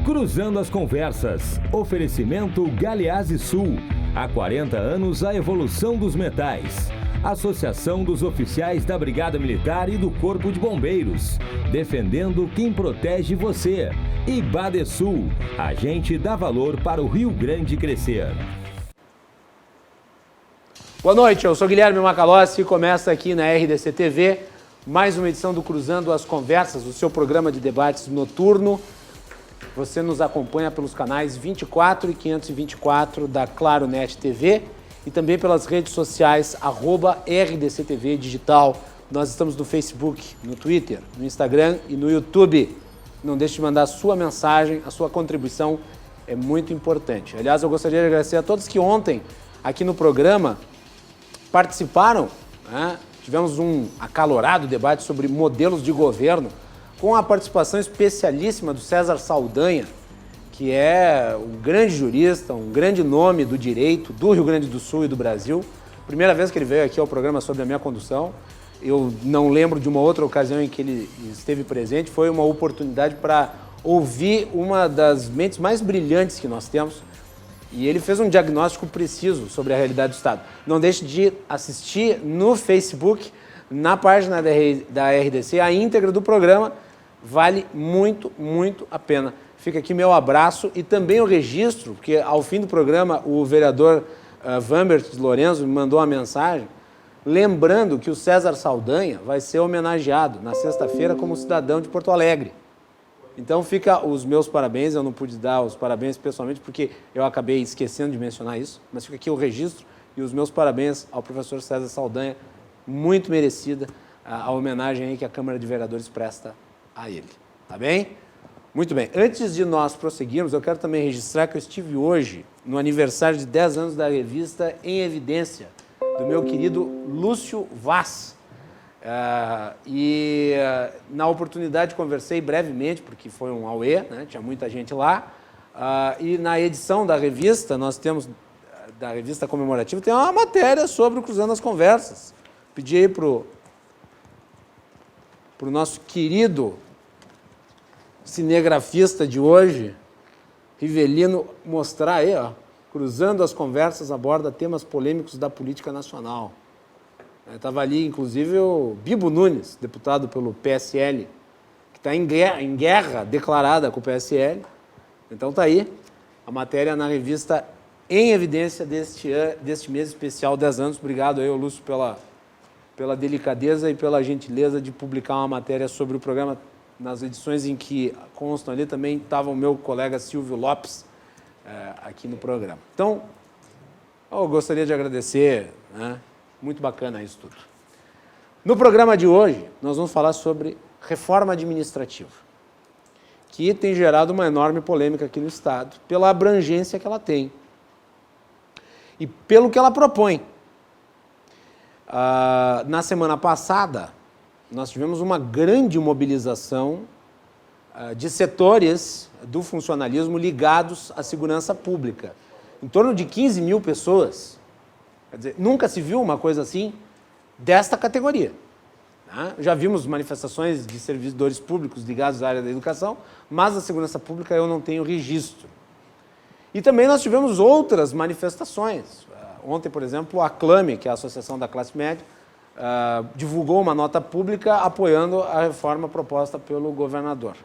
Cruzando as Conversas. Oferecimento Galeazzi Sul. Há 40 anos a evolução dos metais. Associação dos Oficiais da Brigada Militar e do Corpo de Bombeiros. Defendendo quem protege você. E Badesul. A gente dá valor para o Rio Grande crescer. Boa noite, eu sou Guilherme Macalossi e começa aqui na RDC TV mais uma edição do Cruzando as Conversas, o seu programa de debates noturno. Você nos acompanha pelos canais 24 e 524 da Claro Net TV e também pelas redes sociais @RDC TV Digital. Nós estamos no Facebook, no Twitter, no Instagram e no YouTube. Não deixe de mandar a sua mensagem, a sua contribuição é muito importante. Aliás, eu gostaria de agradecer a todos que ontem aqui no programa participaram, né? Tivemos um acalorado debate sobre modelos de governo, com a participação especialíssima do César Saldanha, que é um grande jurista, um grande nome do direito do Rio Grande do Sul e do Brasil. Primeira vez que ele veio aqui ao programa sobre a minha condução. Eu não lembro de uma outra ocasião em que ele esteve presente. Foi uma oportunidade para ouvir uma das mentes mais brilhantes que nós temos. E ele fez um diagnóstico preciso sobre a realidade do Estado. Não deixe de assistir no Facebook, na página da RDC, a íntegra do programa. Vale muito, muito a pena. Fica aqui meu abraço e também o registro, porque ao fim do programa o vereador Vambert de Lorenzo me mandou uma mensagem lembrando que o César Saldanha vai ser homenageado na sexta-feira como cidadão de Porto Alegre. Então fica os meus parabéns, eu não pude dar os parabéns pessoalmente porque eu acabei esquecendo de mencionar isso, mas fica aqui o registro e os meus parabéns ao professor César Saldanha, muito merecida a homenagem aí que a Câmara de Vereadores presta a ele, tá bem? Muito bem, antes de nós prosseguirmos, eu quero também registrar que eu estive hoje no aniversário de 10 anos da revista Em Evidência, do meu querido Lúcio Vaz. Na oportunidade conversei brevemente, porque foi um auê, né? Tinha muita gente lá, e na edição da revista, nós temos, da revista comemorativa, tem uma matéria sobre o Cruzando as Conversas. Pedi aí para o nosso querido cinegrafista de hoje, Rivelino, mostrar aí, ó, Cruzando as Conversas aborda temas polêmicos da política nacional. Estava ali, inclusive, o Bibo Nunes, deputado pelo PSL, que está em guerra declarada com o PSL. Então está aí a matéria na revista Em Evidência deste mês especial, 10 anos. Obrigado aí, Lúcio, pela delicadeza e pela gentileza de publicar uma matéria sobre o programa. Nas edições em que constam ali também estava o meu colega Silvio Lopes aqui no programa. Então, eu gostaria de agradecer, né? Muito bacana isso tudo. No programa de hoje, nós vamos falar sobre reforma administrativa, que tem gerado uma enorme polêmica aqui no Estado, pela abrangência que ela tem e pelo que ela propõe. Na semana passada, nós tivemos uma grande mobilização de setores do funcionalismo ligados à segurança pública. Em torno de 15 mil pessoas. Quer dizer, nunca se viu uma coisa assim desta categoria. Né? Já vimos manifestações de servidores públicos ligados à área da educação, mas a segurança pública eu não tenho registro. E também nós tivemos outras manifestações. Ontem, por exemplo, a Clame, que é a Associação da Classe Média, divulgou uma nota pública apoiando a reforma proposta pelo governador.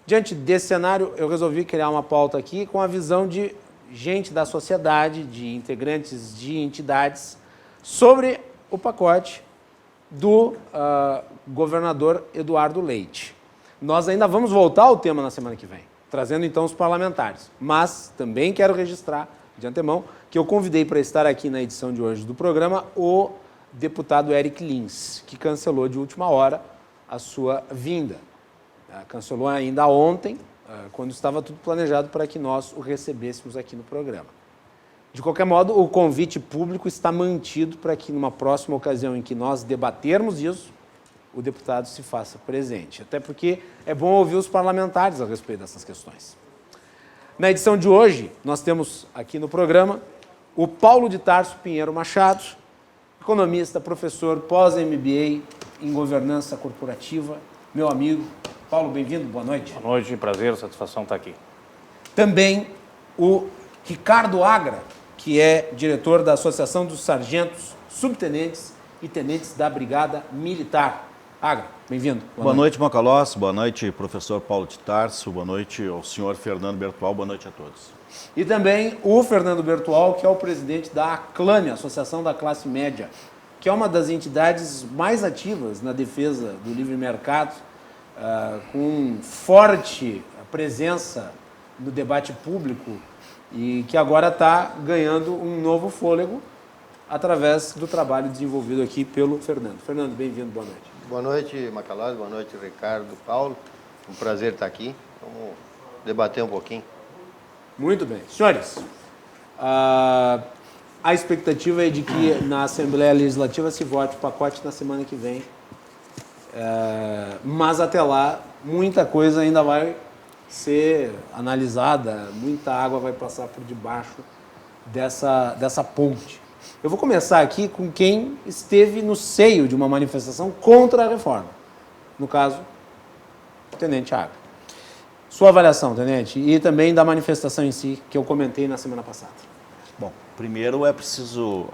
Diante desse cenário, eu resolvi criar uma pauta aqui com a visão de gente da sociedade, de integrantes de entidades, sobre o pacote do governador Eduardo Leite. Nós ainda vamos voltar ao tema na semana que vem, trazendo então os parlamentares. Mas também quero registrar, de antemão, que eu convidei para estar aqui na edição de hoje do programa o deputado Eric Lins, que cancelou de última hora a sua vinda. Cancelou ainda ontem, quando estava tudo planejado para que nós o recebêssemos aqui no programa. De qualquer modo, o convite público está mantido para que, numa próxima ocasião em que nós debatermos isso, o deputado se faça presente. Até porque é bom ouvir os parlamentares a respeito dessas questões. Na edição de hoje, nós temos aqui no programa o Paulo de Tarso Pinheiro Machado, economista, professor, pós-MBA em governança corporativa, meu amigo. Paulo, bem-vindo, boa noite. Boa noite, prazer, satisfação estar aqui. Também o Ricardo Agra, que é diretor da Associação dos Sargentos, Subtenentes e Tenentes da Brigada Militar. Agra, bem-vindo. Boa noite, Macalossi. Boa noite, professor Paulo de Tarso. Boa noite ao senhor Fernando Bertual. Boa noite a todos. E também o Fernando Bertual, que é o presidente da ACLAME, Associação da Classe Média, que é uma das entidades mais ativas na defesa do livre mercado, com forte presença no debate público e que agora está ganhando um novo fôlego através do trabalho desenvolvido aqui pelo Fernando. Fernando, bem-vindo, boa noite. Boa noite, Macalossi. Boa noite, Ricardo, Paulo. Um prazer estar aqui. Vamos debater um pouquinho. Muito bem. Senhores, a expectativa é de que na Assembleia Legislativa se vote o pacote na semana que vem. Mas até lá, muita coisa ainda vai ser analisada, muita água vai passar por debaixo dessa ponte. Eu vou começar aqui com quem esteve no seio de uma manifestação contra a reforma. No caso, o Tenente Agra. Sua avaliação, Tenente, e também da manifestação em si, que eu comentei na semana passada. Bom, primeiro é preciso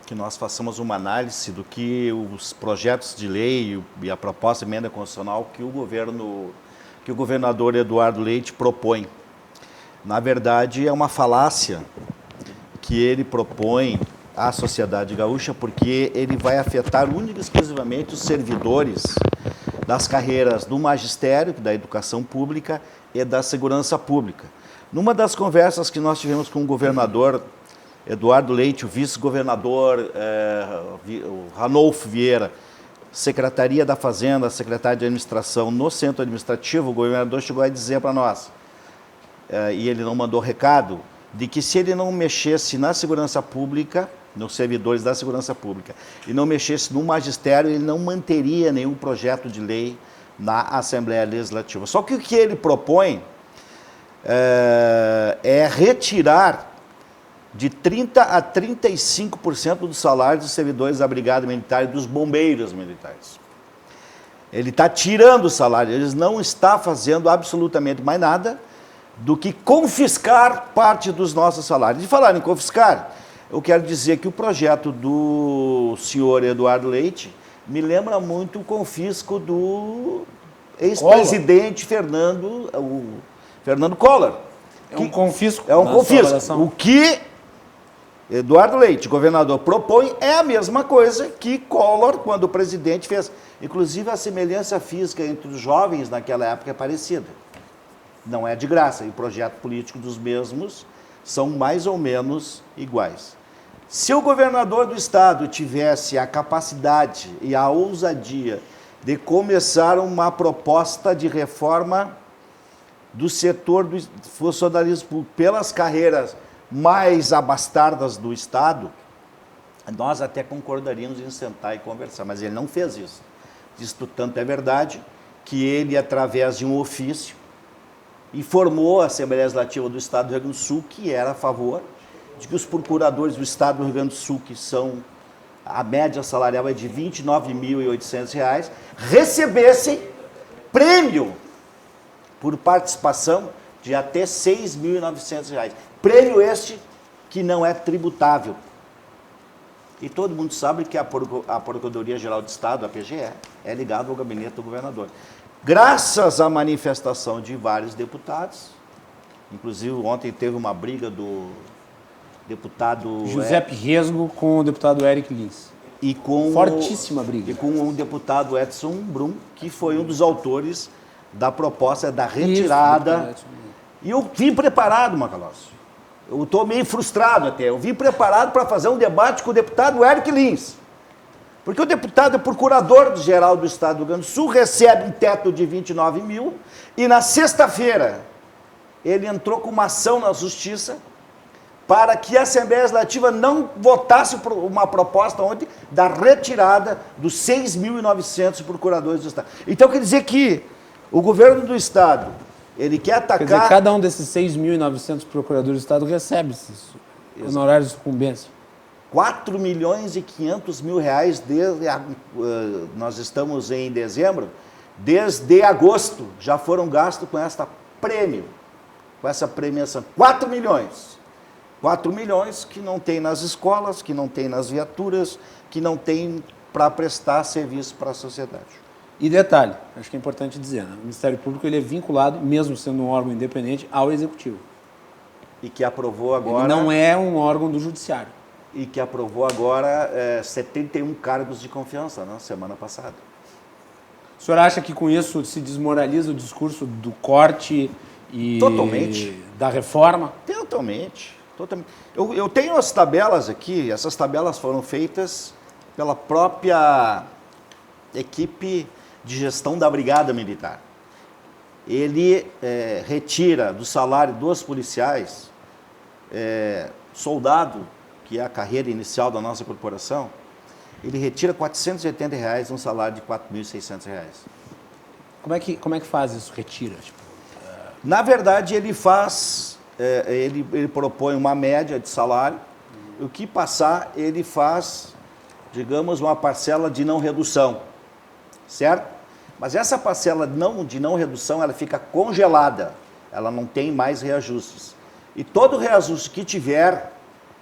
que nós façamos uma análise do que os projetos de lei e a proposta de emenda constitucional que o governador Eduardo Leite propõe. Na verdade, é uma falácia que ele propõe à sociedade gaúcha, porque ele vai afetar única e exclusivamente os servidores das carreiras do magistério, da educação pública e da segurança pública. Numa das conversas que nós tivemos com o governador Eduardo Leite, o vice-governador o Ranolfo Vieira, Secretaria da Fazenda, Secretaria de Administração, no centro administrativo, o governador chegou a dizer para nós, e ele não mandou recado, de que se ele não mexesse na segurança pública, nos servidores da segurança pública, e não mexesse no magistério, ele não manteria nenhum projeto de lei na Assembleia Legislativa. Só que o que ele propõe é retirar de 30% a 35% dos salários dos servidores da Brigada Militar e dos bombeiros militares. Ele está tirando o salário, eles não estão fazendo absolutamente mais nada do que confiscar parte dos nossos salários. De falar em confiscar, eu quero dizer que o projeto do senhor Eduardo Leite me lembra muito o confisco do ex-presidente Fernando Collor. É um confisco. É um confisco. O que Eduardo Leite, governador, propõe é a mesma coisa que Collor, quando o presidente, fez. Inclusive, a semelhança física entre os jovens naquela época é parecida. Não é de graça, e o projeto político dos mesmos são mais ou menos iguais. Se o governador do estado tivesse a capacidade e a ousadia de começar uma proposta de reforma do setor do funcionalismo público pelas carreiras mais abastardas do estado, nós até concordaríamos em sentar e conversar, mas ele não fez isso. Isto tanto é verdade que ele, através de um ofício, informou a Assembleia Legislativa do Estado do Rio Grande do Sul que era a favor de que os procuradores do Estado do Rio Grande do Sul, que são, a média salarial é de R$ 29.800, recebessem prêmio por participação de até R$ 6.900. Prêmio este que não é tributável. E todo mundo sabe que a Procuradoria-Geral do Estado, a PGE, é ligada ao gabinete do governador. Graças à manifestação de vários deputados, inclusive ontem teve uma briga do deputado Giuseppe Resgo com o deputado Eric Lins. E com fortíssima briga. E com o deputado Edson Brum, que foi um dos autores da proposta da retirada. E eu vim preparado, Macalossi. Eu estou meio frustrado até. Eu vim preparado para fazer um debate com o deputado Eric Lins. Porque o deputado é procurador-geral do Estado do Rio Grande do Sul, recebe um teto de 29 mil, e na sexta-feira ele entrou com uma ação na Justiça para que a Assembleia Legislativa não votasse uma proposta ontem da retirada dos 6.900 procuradores do Estado. Então quer dizer que o governo do Estado, ele quer atacar... Quer dizer, cada um desses 6.900 procuradores do Estado recebe esses honorários de sucumbência. 4 milhões e 500 mil reais, nós estamos em dezembro, desde agosto já foram gastos com esta prêmio. com essa premiação. 4 milhões. 4 milhões que não tem nas escolas, que não tem nas viaturas, que não tem para prestar serviço para a sociedade. E detalhe, acho que é importante dizer, né? O Ministério Público ele é vinculado, mesmo sendo um órgão independente, ao Executivo. E que aprovou agora... Ele não é um órgão do Judiciário. E que aprovou agora 71 cargos de confiança, né, semana passada. O senhor acha que com isso se desmoraliza o discurso do corte e Totalmente. da reforma? Totalmente. Eu tenho as tabelas aqui, essas tabelas foram feitas pela própria equipe de gestão da Brigada Militar. Ele retira do salário dos policiais, soldado, que é a carreira inicial da nossa corporação, ele retira R$ 480 um salário de R$ 4.600. Como é que faz isso? Retira? Na verdade, ele faz, ele propõe uma média de salário, o que passar, ele faz, digamos, uma parcela de não redução, certo? Mas essa parcela de não redução, ela fica congelada, ela não tem mais reajustes. E todo reajuste que tiver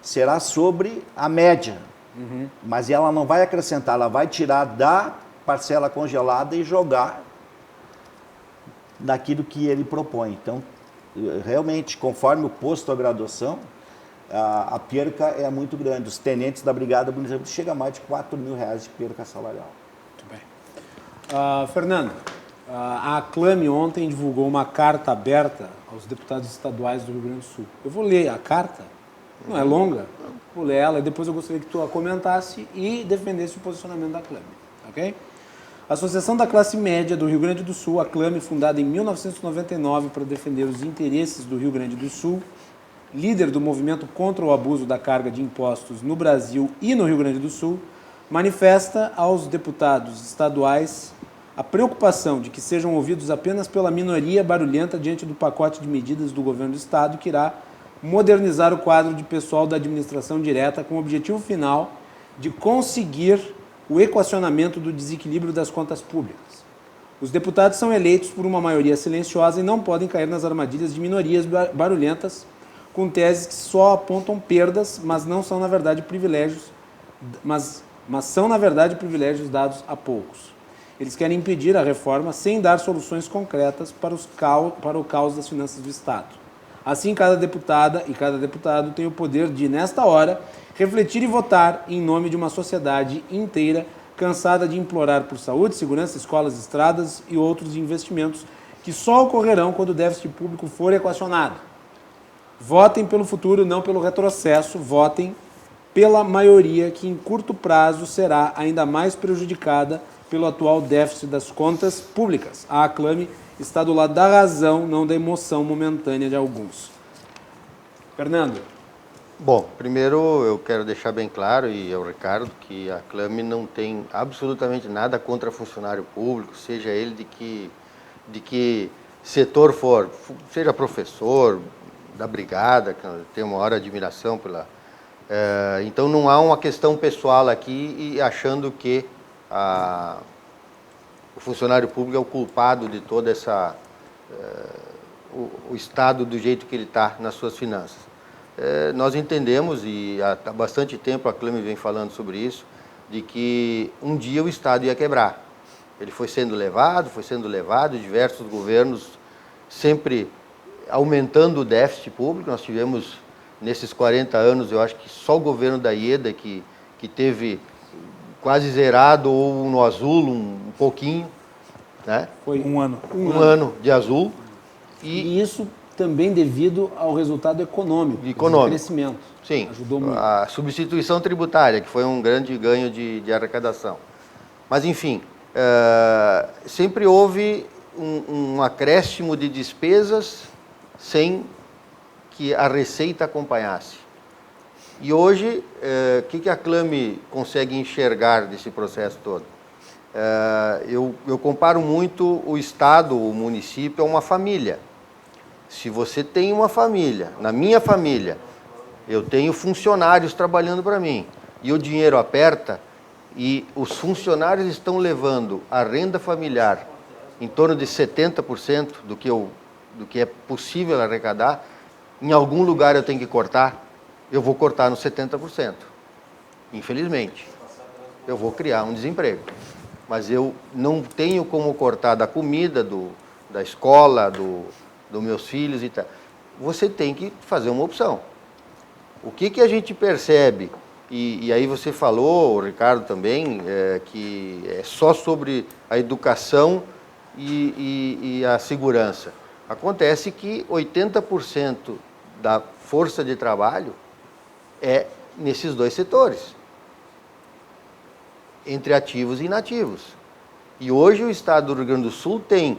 será sobre a média, mas ela não vai acrescentar, ela vai tirar da parcela congelada e jogar naquilo que ele propõe. Então, realmente, conforme o posto a graduação, a perca é muito grande. Os tenentes da Brigada, por exemplo, chega a mais de R$ 4.000 de perca salarial. Muito bem. Fernando, a Aclame ontem divulgou uma carta aberta aos deputados estaduais do Rio Grande do Sul. Eu vou ler a carta, não é longa, vou ler ela e depois eu gostaria que tu a comentasse e defendesse o posicionamento da Aclame, ok? A Associação da Classe Média do Rio Grande do Sul, a Aclame, fundada em 1999 para defender os interesses do Rio Grande do Sul, líder do movimento contra o abuso da carga de impostos no Brasil e no Rio Grande do Sul, manifesta aos deputados estaduais a preocupação de que sejam ouvidos apenas pela minoria barulhenta diante do pacote de medidas do governo do Estado que irá modernizar o quadro de pessoal da administração direta com o objetivo final de conseguir o equacionamento do desequilíbrio das contas públicas. Os deputados são eleitos por uma maioria silenciosa e não podem cair nas armadilhas de minorias barulhentas com teses que só apontam perdas, mas não são na verdade privilégios, mas são na verdade privilégios dados a poucos. Eles querem impedir a reforma sem dar soluções concretas para o caos das finanças do Estado. Assim, cada deputada e cada deputado tem o poder de, nesta hora, refletir e votar em nome de uma sociedade inteira cansada de implorar por saúde, segurança, escolas, estradas e outros investimentos que só ocorrerão quando o déficit público for equacionado. Votem pelo futuro, não pelo retrocesso. Votem pela maioria que, em curto prazo, será ainda mais prejudicada pelo atual déficit das contas públicas. A Aclame está do lado da razão, não da emoção momentânea de alguns. Fernando. Bom, primeiro eu quero deixar bem claro, e ao Ricardo, que a Aclame não tem absolutamente nada contra funcionário público, seja ele de que setor for, seja professor, da brigada, que eu tenho uma maior admiração pela... então não há uma questão pessoal aqui e achando que o funcionário público é o culpado de toda essa... o Estado do jeito que ele está nas suas finanças. Nós entendemos, e há bastante tempo a Aclame vem falando sobre isso, de que um dia o Estado ia quebrar. Ele foi sendo levado, diversos governos sempre aumentando o déficit público. Nós tivemos, nesses 40 anos, eu acho que só o governo da Ieda que teve quase zerado ou no azul um pouquinho, né? Foi um ano. Um ano de azul. E isso também devido ao resultado econômico. Crescimento. Sim, ajudou muito. A substituição tributária, que foi um grande ganho de arrecadação. Mas, enfim, sempre houve um acréscimo de despesas sem que a receita acompanhasse. E hoje, o que a Aclame consegue enxergar desse processo todo? Eu comparo muito o Estado, o município, a uma família. Se você tem uma família, na minha família, eu tenho funcionários trabalhando para mim, e o dinheiro aperta, e os funcionários estão levando a renda familiar em torno de 70% do que eu do que é possível arrecadar, em algum lugar eu tenho que cortar, eu vou cortar nos 70%. Infelizmente. Eu vou criar um desemprego. Mas eu não tenho como cortar da comida, da escola, dos meus filhos e tal. Você tem que fazer uma opção. O que a gente percebe, e aí você falou, o Ricardo também, que é só sobre a educação e a segurança. Acontece que 80% da força de trabalho é nesses dois setores, entre ativos e inativos. E hoje o Estado do Rio Grande do Sul tem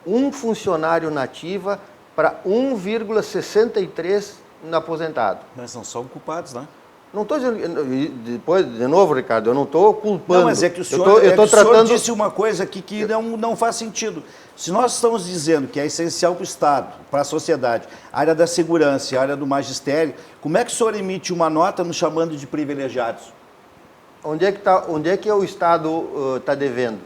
um funcionário nativa para 1,63 no aposentado. Mas não são culpados, né? Não estou dizendo, depois, de novo, Ricardo, eu não estou culpando. Não, mas é que o senhor, eu senhor disse uma coisa aqui que não faz sentido. Se nós estamos dizendo que é essencial para o Estado, para a sociedade, a área da segurança, a área do magistério, como é que o senhor emite uma nota nos chamando de privilegiados? Onde é que o Estado está devendo?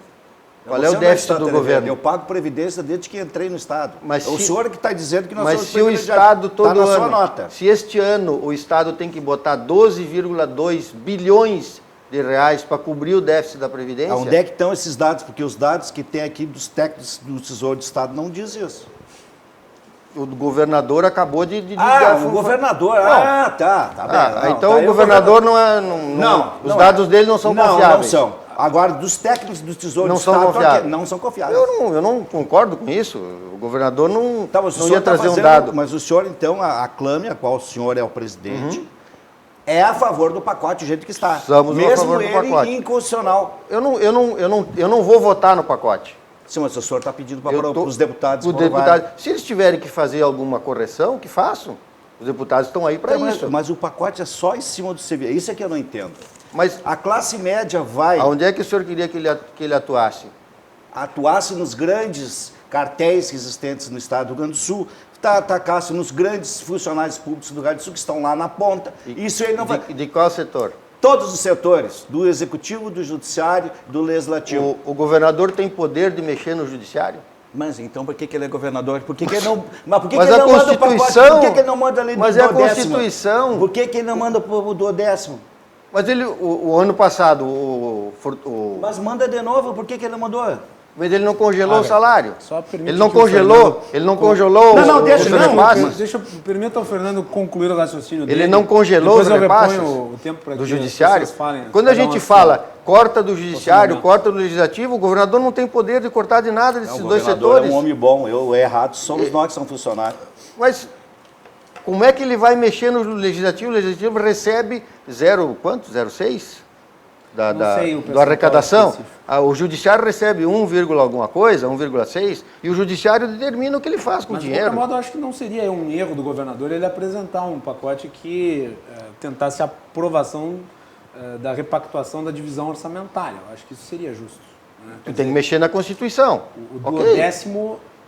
Qual é o déficit do governo? Eu pago previdência desde que entrei no Estado. Mas o senhor que está dizendo que nós mas somos se o Estado todo tá na ano, sua nota. se este ano o Estado tem que botar 12,2 bilhões de reais para cobrir o déficit da Previdência... Onde é que estão esses dados? Porque os dados que tem aqui dos técnicos do Tesouro do Estado não diz isso. O governador acabou de o governador. Tá bem. Então o governador não é... Os dados dele não são confiáveis. Não são. Agora, dos técnicos do Tesouro não do são Estado, confiáveis. Não são confiáveis. Eu não concordo com isso. O governador não ia trazer um fazendo, dado. Mas o senhor, então, a Clame, a qual o senhor é o presidente, é a favor do pacote do jeito que está. Estamos a favor do Mesmo pacote. ele inconstitucional. Eu não vou votar no pacote. Sim, mas o senhor está pedindo para os deputados Se eles tiverem que fazer alguma correção, que façam. Os deputados estão aí para isso. Mas o pacote é só em cima do CV. Isso é que eu não entendo. Mas a classe média vai... Aonde é que o senhor queria que ele atuasse? Atuasse nos grandes cartéis existentes no Estado do Rio Grande do Sul, atacasse nos grandes funcionários públicos do Rio Grande do Sul, que estão lá na ponta. Isso ele não vai... De qual setor? Todos os setores, do Executivo, do Judiciário, do Legislativo. O governador tem poder de mexer no Judiciário? Mas então por que ele é governador? Por que ele não... Mas por que mas ele a não Constituição... manda o pacote? Por que ele não manda a lei do Mas duodécimo? é a Constituição... Por que ele não manda o duodécimo? Mas o ano passado, Mas manda de novo, por que ele não mandou? Mas ele não congelou o salário. Só ele não congelou, Permita ao Fernando concluir o raciocínio dele. Ele não congelou os repasses o tempo para do Judiciário. Quando a gente fala corta do Judiciário, corta do Legislativo, o governador não tem poder de cortar de nada desses dois setores. O governador é um homem bom, eu errado, somos nós que somos funcionários. Mas como é que ele vai mexer no Legislativo? O Legislativo recebe 0,6? Da arrecadação. O Judiciário recebe 1, alguma coisa, 1,6, e o Judiciário determina o que ele faz com o dinheiro. De qualquer modo, eu acho que não seria um erro do governador ele apresentar um pacote que tentasse a aprovação da repactuação da divisão orçamentária. Eu acho que isso seria justo. Né? Tem que mexer na Constituição.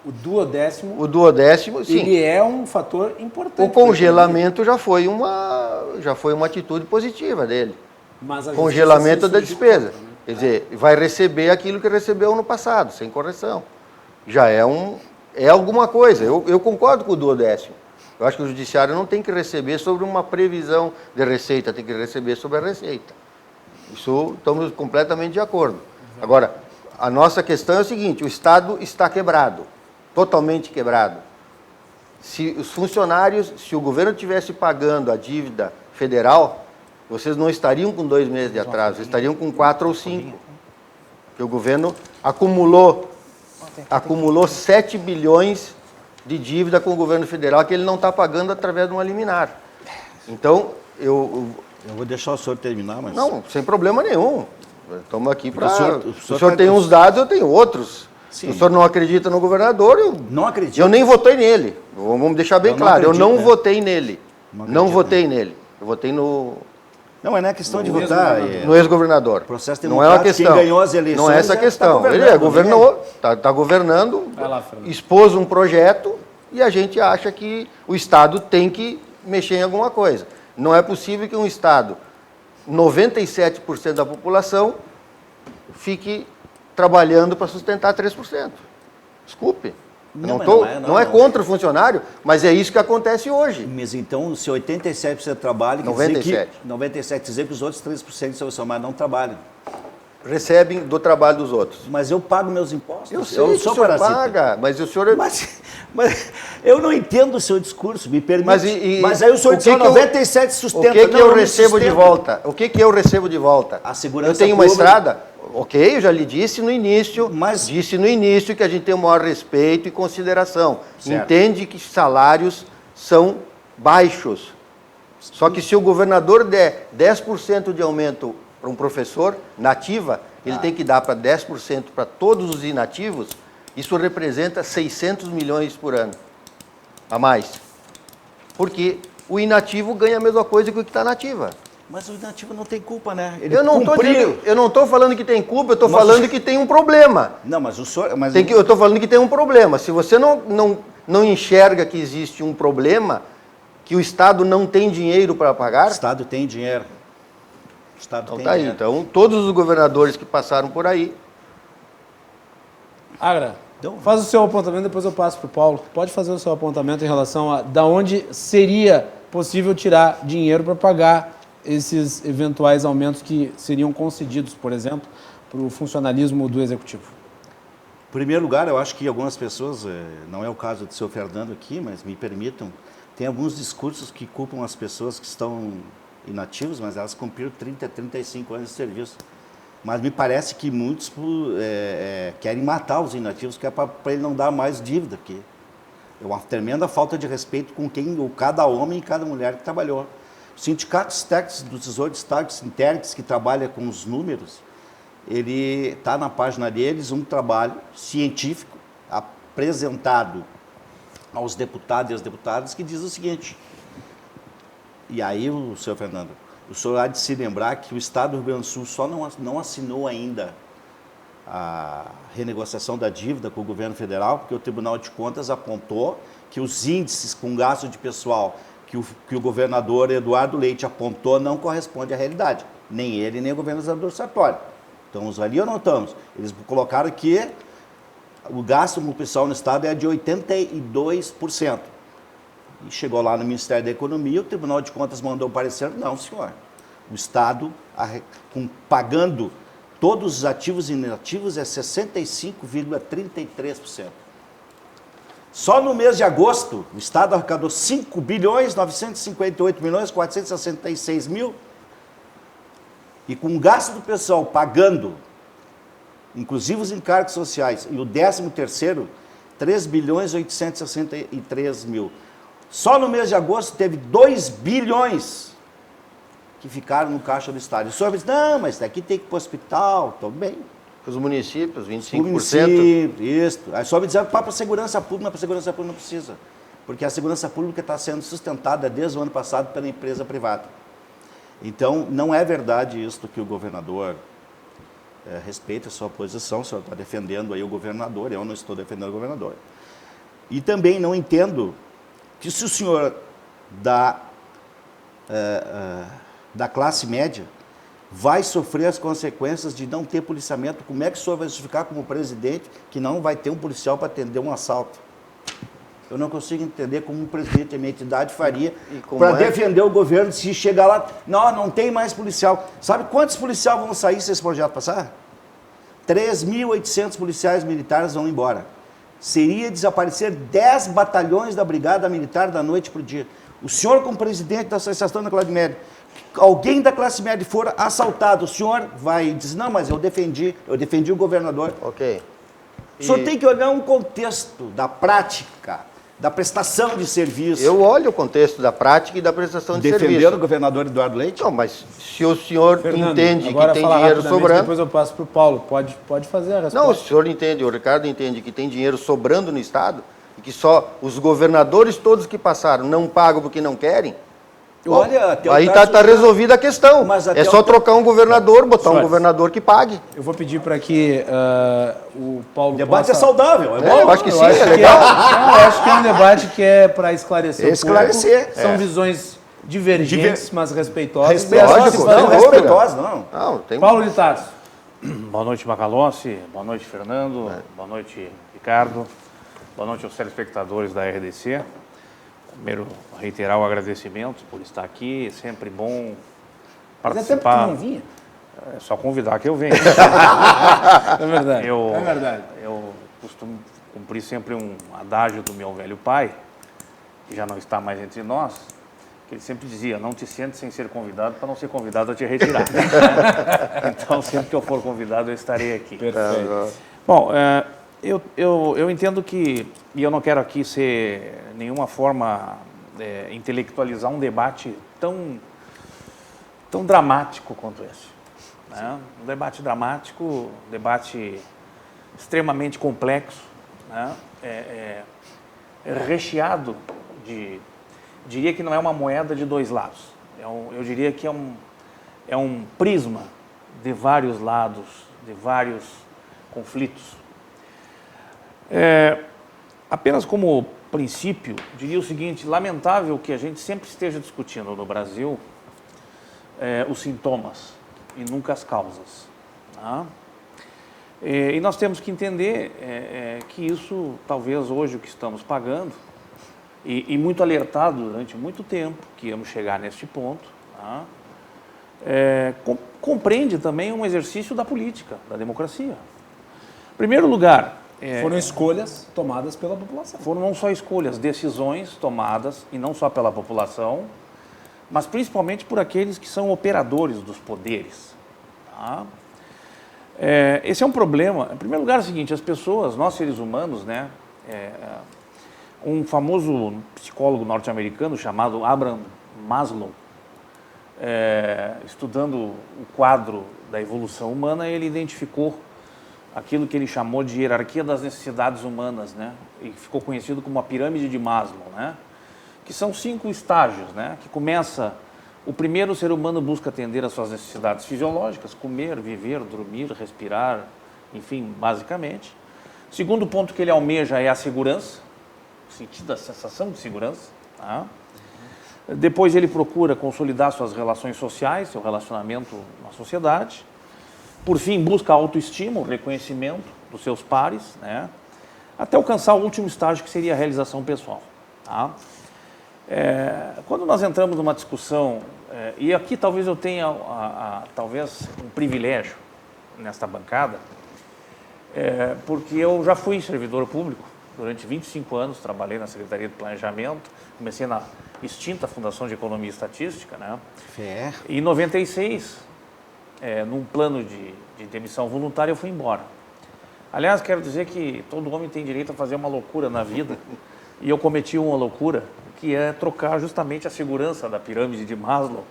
O duodécimo, sim. Ele é um fator importante. O congelamento já foi uma atitude positiva dele. Mas a congelamento da despesa. Conta, né? Quer dizer, vai receber aquilo que recebeu no passado, sem correção. Já é alguma coisa. Eu concordo com o duodécimo. Eu acho que o Judiciário não tem que receber sobre uma previsão de receita, tem que receber sobre a receita. Isso estamos completamente de acordo. Agora, a nossa questão é o seguinte, o Estado está quebrado, totalmente quebrado. Se os funcionários, se o governo estivesse pagando a dívida federal, vocês não estariam com 2 meses de atraso, vocês estariam com 4 ou 5. Porque o governo acumulou 7 bilhões de dívida com o governo federal que ele não está pagando através de uma liminar. Então, eu vou deixar o senhor terminar, mas... Não, sem problema nenhum. Estamos aqui para... O tem senhor tem uns dados, eu tenho outros. Sim. Se o senhor não acredita no governador, não acredito. Eu nem votei nele. Vamos deixar bem claro, eu não votei nele. Não votei nele. Eu votei no... Não, não é questão de votar. No ex-governador. Processo não é uma questão. Quem ganhou as eleições. Não é essa a questão. Ele governou, está governando, expôs um projeto e a gente acha que o Estado tem que mexer em alguma coisa. Não é possível que um Estado, 97% da população, fique trabalhando para sustentar 3%. Desculpe. Não é contra o funcionário, mas é isso que acontece hoje. Mas então, se 87% trabalham, 97 dizer que os outros 3% são funcionários não trabalham. Recebem do trabalho dos outros. Mas eu pago meus impostos. Eu sei que o senhor paga, mas o senhor... Mas eu não entendo o seu discurso, me permite. Mas aí o senhor diz que 97 sustenta. O que eu recebo de volta? O que eu recebo de volta? A segurança Eu tenho uma estrada... Ok, eu já lhe disse no início, que a gente tem o maior respeito e consideração. Certo. Entende que salários são baixos. Só que se o governador der 10% de aumento para um professor nativa, ele tem que dar para 10% para todos os inativos, isso representa 600 milhões por ano a mais. Porque o inativo ganha a mesma coisa que o que está nativa. Mas o inativo não tem culpa, né? Eu não estou falando que tem culpa, eu estou falando que tem um problema. Não, mas o senhor... Eu estou falando que tem um problema. Se você não enxerga que existe um problema, que o Estado não tem dinheiro para pagar... O Estado tem dinheiro. O Estado então tem tá dinheiro. Aí. Então, todos os governadores que passaram por aí... Agra, faz o seu apontamento, depois eu passo para o Paulo. Pode fazer o seu apontamento em relação a da onde seria possível tirar dinheiro para pagar esses eventuais aumentos que seriam concedidos, por exemplo, para o funcionalismo do Executivo? Em primeiro lugar, eu acho que algumas pessoas, não é o caso do senhor Fernando aqui, mas me permitam, tem alguns discursos que culpam as pessoas que estão inativas, mas elas cumpriram 30, 35 anos de serviço. Mas me parece que muitos querem matar os inativos, que é para ele não dar mais dívida, que é uma tremenda falta de respeito com cada homem e cada mulher que trabalhou. Os sindicatos técnicos do Tesouro de Estado, Sinterx, que trabalha com os números, ele está na página deles um trabalho científico apresentado aos deputados e às deputadas que diz o seguinte, e aí, senhor Fernando, o senhor há de se lembrar que o Estado do Rio Grande do Sul só não assinou ainda a renegociação da dívida com o governo federal, porque o Tribunal de Contas apontou que os índices com gasto de pessoal que o governador Eduardo Leite apontou não corresponde à realidade. Nem ele, nem o governador Sartori. Estamos ali ou não estamos? Eles colocaram que o gasto com o pessoal no Estado é de 82%. E chegou lá no Ministério da Economia, o Tribunal de Contas mandou parecer, não, senhor. O Estado, pagando todos os ativos e inativos, é 65,33%. Só no mês de agosto, o Estado arrecadou 5.958.466.000 e com o gasto do pessoal pagando, inclusive os encargos sociais, e o 13º, 3.863.000. Só no mês de agosto teve 2 bilhões que ficaram no caixa do Estado. E o senhor disse, não, mas daqui tem que ir para o hospital, tudo bem. Os municípios, 25%. O município, isso. Aí só me dizer para a segurança pública, mas para a segurança pública não precisa. Porque a segurança pública está sendo sustentada desde o ano passado pela empresa privada. Então, não é verdade isso que o governador respeita a sua posição, o senhor está defendendo aí o governador, eu não estou defendendo o governador. E também não entendo que se o senhor da classe média vai sofrer as consequências de não ter policiamento, como é que o senhor vai justificar como presidente que não vai ter um policial para atender um assalto? Eu não consigo entender como um presidente de minha entidade faria para defender o governo se chegar lá, não tem mais policial. Sabe quantos policiais vão sair se esse projeto passar? 3.800 policiais militares vão embora. Seria desaparecer 10 batalhões da Brigada Militar da noite para o dia. O senhor, como presidente da Associação da Classe Média, alguém da classe média for assaltado, o senhor vai dizer, não, mas eu defendi o governador. Ok. O senhor tem que olhar um contexto da prática, da prestação de serviço. Eu olho o contexto da prática e da prestação de serviço. Defendendo o governador Eduardo Leite? Não, mas se o senhor entende que tem dinheiro sobrando... Depois eu passo para o Paulo. Pode fazer a resposta. Não, o senhor entende, o Ricardo entende que tem dinheiro sobrando no Estado e que só os governadores todos que passaram não pagam porque não querem. Olha, aí está resolvida a questão. É só trocar um governador, botar um governador que pague. Eu vou pedir para que o Paulo O debate é saudável, é bom? Eu acho que sim, é legal. Eu acho que é um debate que é para esclarecer um pouco. São visões divergentes, mas respeitosas. Respeitosas, não. Paulo Litarso. Boa noite, Macalossi. Boa noite, Fernando. Boa noite, Ricardo. Boa noite aos telespectadores da RDC. Primeiro, reiterar o agradecimento por estar aqui. É sempre bom participar. Mas é tempo que não vinha. É só convidar que eu venho. É verdade. Eu, é verdade. Eu costumo cumprir sempre um adágio do meu velho pai, que já não está mais entre nós, que ele sempre dizia: não te sente sem ser convidado para não ser convidado a te retirar. Então, sempre que eu for convidado, eu estarei aqui. Perfeito. Bom, eu entendo que, e eu não quero aqui ser nenhuma forma intelectualizar um debate tão dramático quanto esse. Né? Um debate dramático, um debate extremamente complexo, né? Recheado de... Diria que não é uma moeda de dois lados. Eu diria que é um prisma de vários lados, de vários conflitos. Apenas como princípio, diria o seguinte: lamentável que a gente sempre esteja discutindo no Brasil os sintomas e nunca as causas. Tá? E nós temos que entender que isso, talvez hoje, o que estamos pagando, e muito alertado durante muito tempo que íamos chegar neste ponto, tá? Compreende também um exercício da política, da democracia. Em primeiro lugar... Foram escolhas tomadas pela população. Foram não só escolhas, decisões tomadas, e não só pela população, mas principalmente por aqueles que são operadores dos poderes. Tá? Esse é um problema. Em primeiro lugar, é o seguinte: as pessoas, nós seres humanos, né, um famoso psicólogo norte-americano chamado Abraham Maslow, estudando o quadro da evolução humana, ele identificou aquilo que ele chamou de hierarquia das necessidades humanas, né, e ficou conhecido como a pirâmide de Maslow, né, que são 5 estágios, né, que começa... O primeiro, o ser humano busca atender às suas necessidades fisiológicas: comer, viver, dormir, respirar, enfim, basicamente. O segundo ponto que ele almeja é a segurança, o sentido da sensação de segurança. Tá? Depois ele procura consolidar suas relações sociais, seu relacionamento na sociedade. Por fim, busca a autoestima, o reconhecimento dos seus pares, né? Até alcançar o último estágio, que seria a realização pessoal. Tá? Quando nós entramos numa discussão, e aqui talvez eu tenha talvez um privilégio nesta bancada, porque eu já fui servidor público durante 25 anos, trabalhei na Secretaria de Planejamento, comecei na extinta Fundação de Economia e Estatística, né? E em 96, num plano de demissão voluntária, eu fui embora. Aliás, quero dizer que todo homem tem direito a fazer uma loucura na vida, e eu cometi uma loucura, que é trocar justamente a segurança da pirâmide de Maslow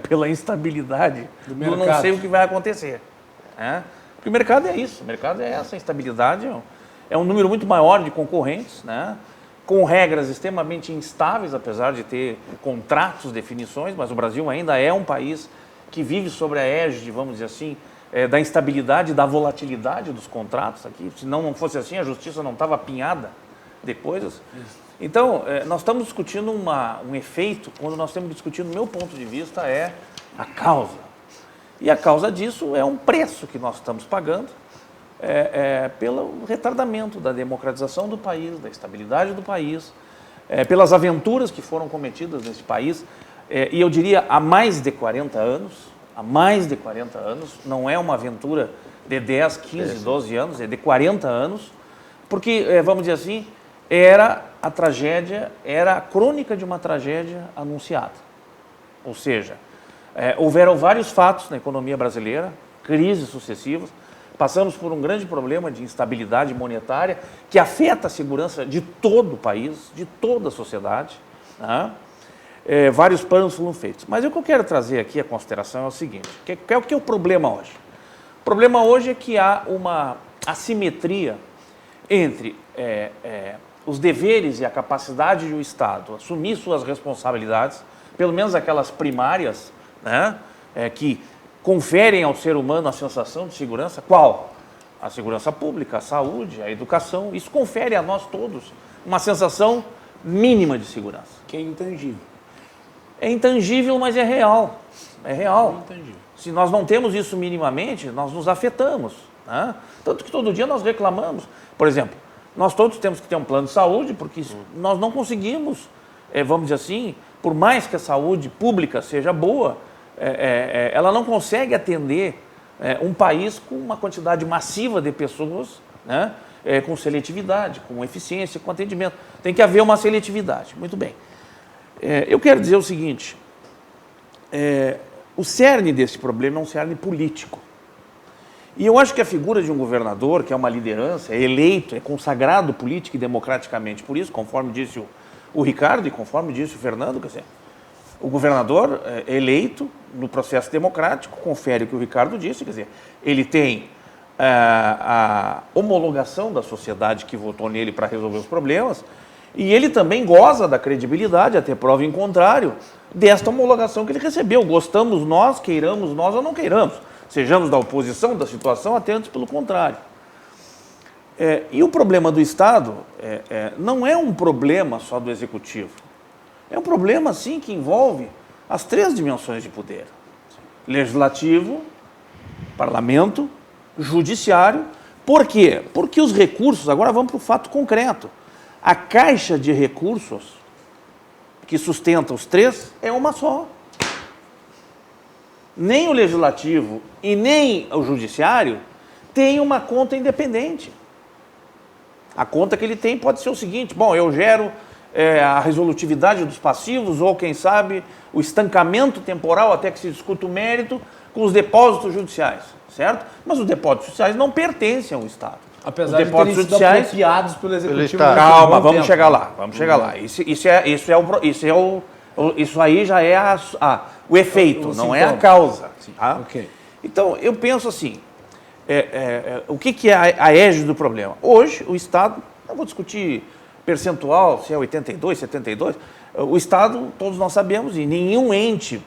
pela instabilidade do não sei o que vai acontecer. Porque o mercado é isso, o mercado é essa instabilidade, é um número muito maior de concorrentes, né? Com regras extremamente instáveis, apesar de ter contratos, definições, mas o Brasil ainda é um país que vive sobre a égide, vamos dizer assim, da instabilidade, da volatilidade dos contratos aqui. Se não fosse assim, a justiça não estava apinhada depois. Então, nós estamos discutindo um efeito, quando nós estamos discutindo, do meu ponto de vista, é a causa. E a causa disso é um preço que nós estamos pagando pelo retardamento da democratização do país, da estabilidade do país, pelas aventuras que foram cometidas nesse país, e eu diria há mais de 40 anos, não é uma aventura de 10, 15, 12 anos, é de 40 anos, porque, vamos dizer assim, era a crônica de uma tragédia anunciada. Ou seja, houveram vários fatos na economia brasileira, crises sucessivas, passamos por um grande problema de instabilidade monetária que afeta a segurança de todo o país, de toda a sociedade, né? Vários planos foram feitos. Mas o que eu quero trazer aqui a consideração é o seguinte: que é o problema hoje? O problema hoje é que há uma assimetria entre os deveres e a capacidade do Estado assumir suas responsabilidades, pelo menos aquelas primárias, né, que conferem ao ser humano a sensação de segurança. Qual? A segurança pública, a saúde, a educação. Isso confere a nós todos uma sensação mínima de segurança. Que é intangível. É intangível, mas é real. É real. É intangível. Se nós não temos isso minimamente, nós nos afetamos, né? Tanto que todo dia nós reclamamos. Por exemplo, Nós todos temos que ter um plano de saúde, porque nós não conseguimos, vamos dizer assim, por mais que a saúde pública seja boa, ela não consegue atender um país com uma quantidade massiva de pessoas, né, com seletividade, com eficiência, com atendimento. Tem que haver uma seletividade. Muito bem. Eu quero dizer o seguinte, o cerne desse problema é um cerne político. E eu acho que a figura de um governador, que é uma liderança, é eleito, é consagrado política e democraticamente por isso, conforme disse o Ricardo e conforme disse o Fernando, quer dizer, o governador é eleito no processo democrático, confere o que o Ricardo disse, quer dizer, ele tem a homologação da sociedade que votou nele para resolver os problemas, e ele também goza da credibilidade, até prova em contrário, desta homologação que ele recebeu. Gostamos nós, queiramos nós ou não queiramos. Sejamos da oposição, da situação, até antes pelo contrário. E o problema do Estado não é um problema só do Executivo. É um problema, sim, que envolve as 3 dimensões de poder. Legislativo, Parlamento, Judiciário. Por quê? Porque os recursos, agora vamos para o fato concreto. A caixa de recursos que sustenta os 3 é uma só. Nem o Legislativo e nem o Judiciário têm uma conta independente. A conta que ele tem pode ser o seguinte, bom, eu gero a resolutividade dos passivos ou, quem sabe, o estancamento temporal até que se discuta o mérito com os depósitos judiciais, certo? Mas os depósitos judiciais não pertencem ao Estado. Apesar de terem sido apropriados pelo Executivo. Calma, vamos chegar lá, vamos chegar lá. Isso aí já é o efeito, não é a causa. Tá? Okay. Então, eu penso assim, o que é a égide do problema? Hoje, o Estado, não vou discutir percentual, se é 82, 72, o Estado, todos nós sabemos, e nenhum ente,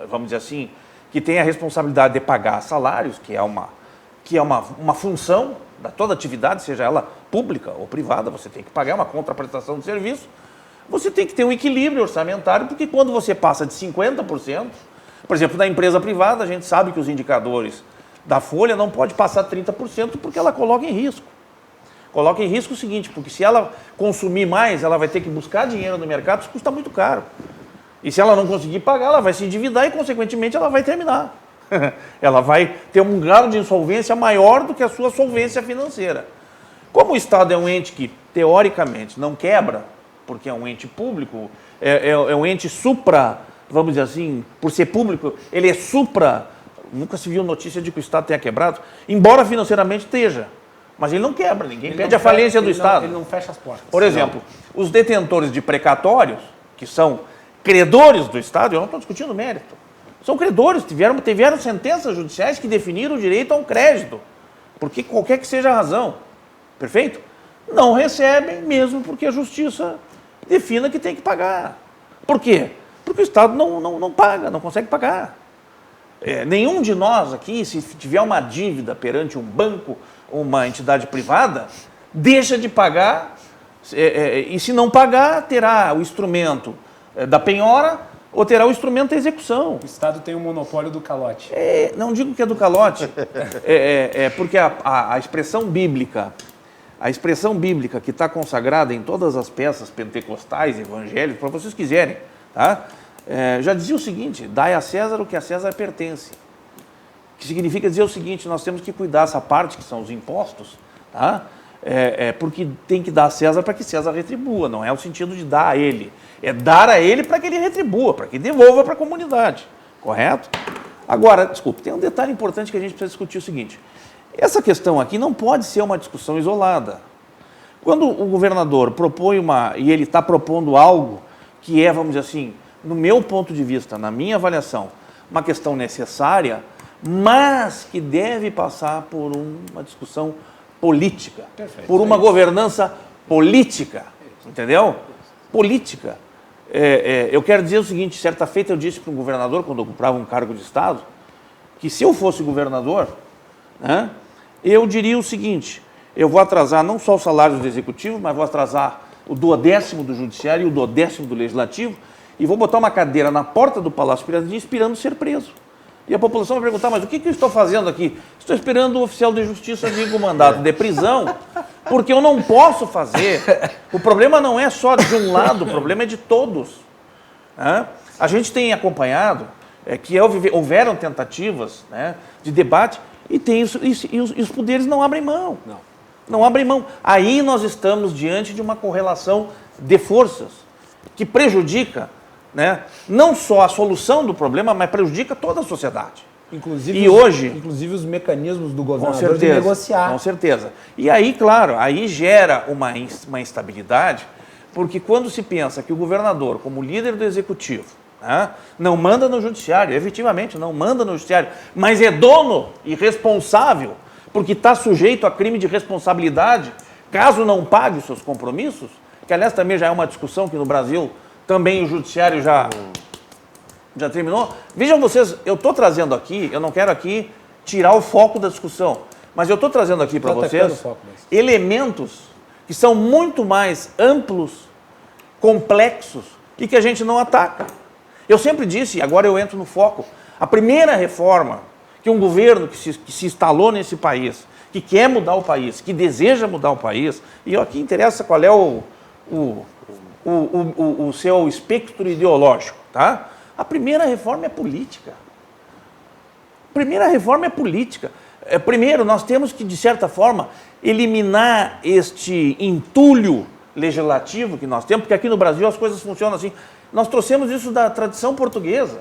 vamos dizer assim, que tem a responsabilidade de pagar salários, que é uma função da toda atividade, seja ela pública ou privada, você tem que pagar uma contraprestação de serviço, você tem que ter um equilíbrio orçamentário, porque quando você passa de 50%, por exemplo, na empresa privada, a gente sabe que os indicadores da folha não pode passar 30%, porque ela coloca em risco. Coloca em risco o seguinte, porque se ela consumir mais, ela vai ter que buscar dinheiro no mercado, isso custa muito caro. E se ela não conseguir pagar, ela vai se endividar e, consequentemente, ela vai terminar. Ela vai ter um grau de insolvência maior do que a sua solvência financeira. Como o Estado é um ente que, teoricamente, não quebra, porque é um ente público, é um ente supra, vamos dizer assim, por ser público, ele é supra, nunca se viu notícia de que o Estado tenha quebrado, embora financeiramente esteja. Mas ele não quebra, ninguém pede a falência do Estado. Ele não fecha as portas. Por exemplo, os detentores de precatórios, que são credores do Estado, eu não estou discutindo mérito, são credores, tiveram sentenças judiciais que definiram o direito a um crédito, porque qualquer que seja a razão, perfeito? Não recebem, mesmo porque a Justiça defina que tem que pagar. Por quê? Porque o Estado não paga, não consegue pagar. Nenhum de nós aqui, se tiver uma dívida perante um banco, uma entidade privada, deixa de pagar, e se não pagar, terá o instrumento da penhora ou terá o instrumento da execução. O Estado tem o monopólio do calote. Não digo que é do calote, porque a expressão bíblica que está consagrada em todas as peças pentecostais, evangélicas, para vocês quiserem, tá? Já dizia o seguinte, dai a César o que a César pertence. Que significa dizer o seguinte, nós temos que cuidar dessa parte, que são os impostos, tá? Porque tem que dar a César para que César retribua, não é o sentido de dar a ele. É dar a ele para que ele retribua, para que devolva para a comunidade, correto? Agora, desculpe, tem um detalhe importante que a gente precisa discutir o seguinte, essa questão aqui não pode ser uma discussão isolada. Quando o governador propõe e ele está propondo algo que é, vamos dizer assim, no meu ponto de vista, na minha avaliação, uma questão necessária, mas que deve passar por uma discussão política, perfeito, por uma governança política, entendeu? Política. Eu quero dizer o seguinte, certa feita eu disse para um governador, quando ocupava um cargo de Estado, que se eu fosse governador, né, eu diria o seguinte, eu vou atrasar não só o salário do Executivo, mas vou atrasar o 12º do Judiciário e o 12º do Legislativo, e vou botar uma cadeira na porta do Palácio Piratini esperando ser preso. E a população vai perguntar, mas o que eu estou fazendo aqui? Estou esperando o oficial de justiça vir com mandato de prisão Porque eu não posso fazer. O problema não é só de um lado, o problema é de todos. Né? A gente tem acompanhado que houveram tentativas, né, de debate e os poderes não abrem mão. Não abrem mão. Aí nós estamos diante de uma correlação de forças que prejudica, né, não só a solução do problema, mas prejudica toda a sociedade. Inclusive os mecanismos do governador de negociar. Com certeza. E aí, claro, aí gera uma instabilidade, porque quando se pensa que o governador, como líder do executivo, né, não manda no judiciário, efetivamente não manda no judiciário, mas é dono e responsável, porque está sujeito a crime de responsabilidade, caso não pague os seus compromissos, que aliás também já é uma discussão que no Brasil também o judiciário já terminou. Vejam vocês, eu estou trazendo aqui, eu não quero aqui tirar o foco da discussão, mas eu estou trazendo aqui para vocês elementos que são muito mais amplos, complexos e que a gente não ataca. Eu sempre disse, agora eu entro no foco, a primeira reforma que um governo que se instalou nesse país, que quer mudar o país, que deseja mudar o país, e aqui interessa qual é o seu espectro ideológico, tá? A primeira reforma é política. Primeiro, nós temos que, de certa forma, eliminar este entulho legislativo que nós temos, porque aqui no Brasil as coisas funcionam assim. Nós trouxemos isso da tradição portuguesa.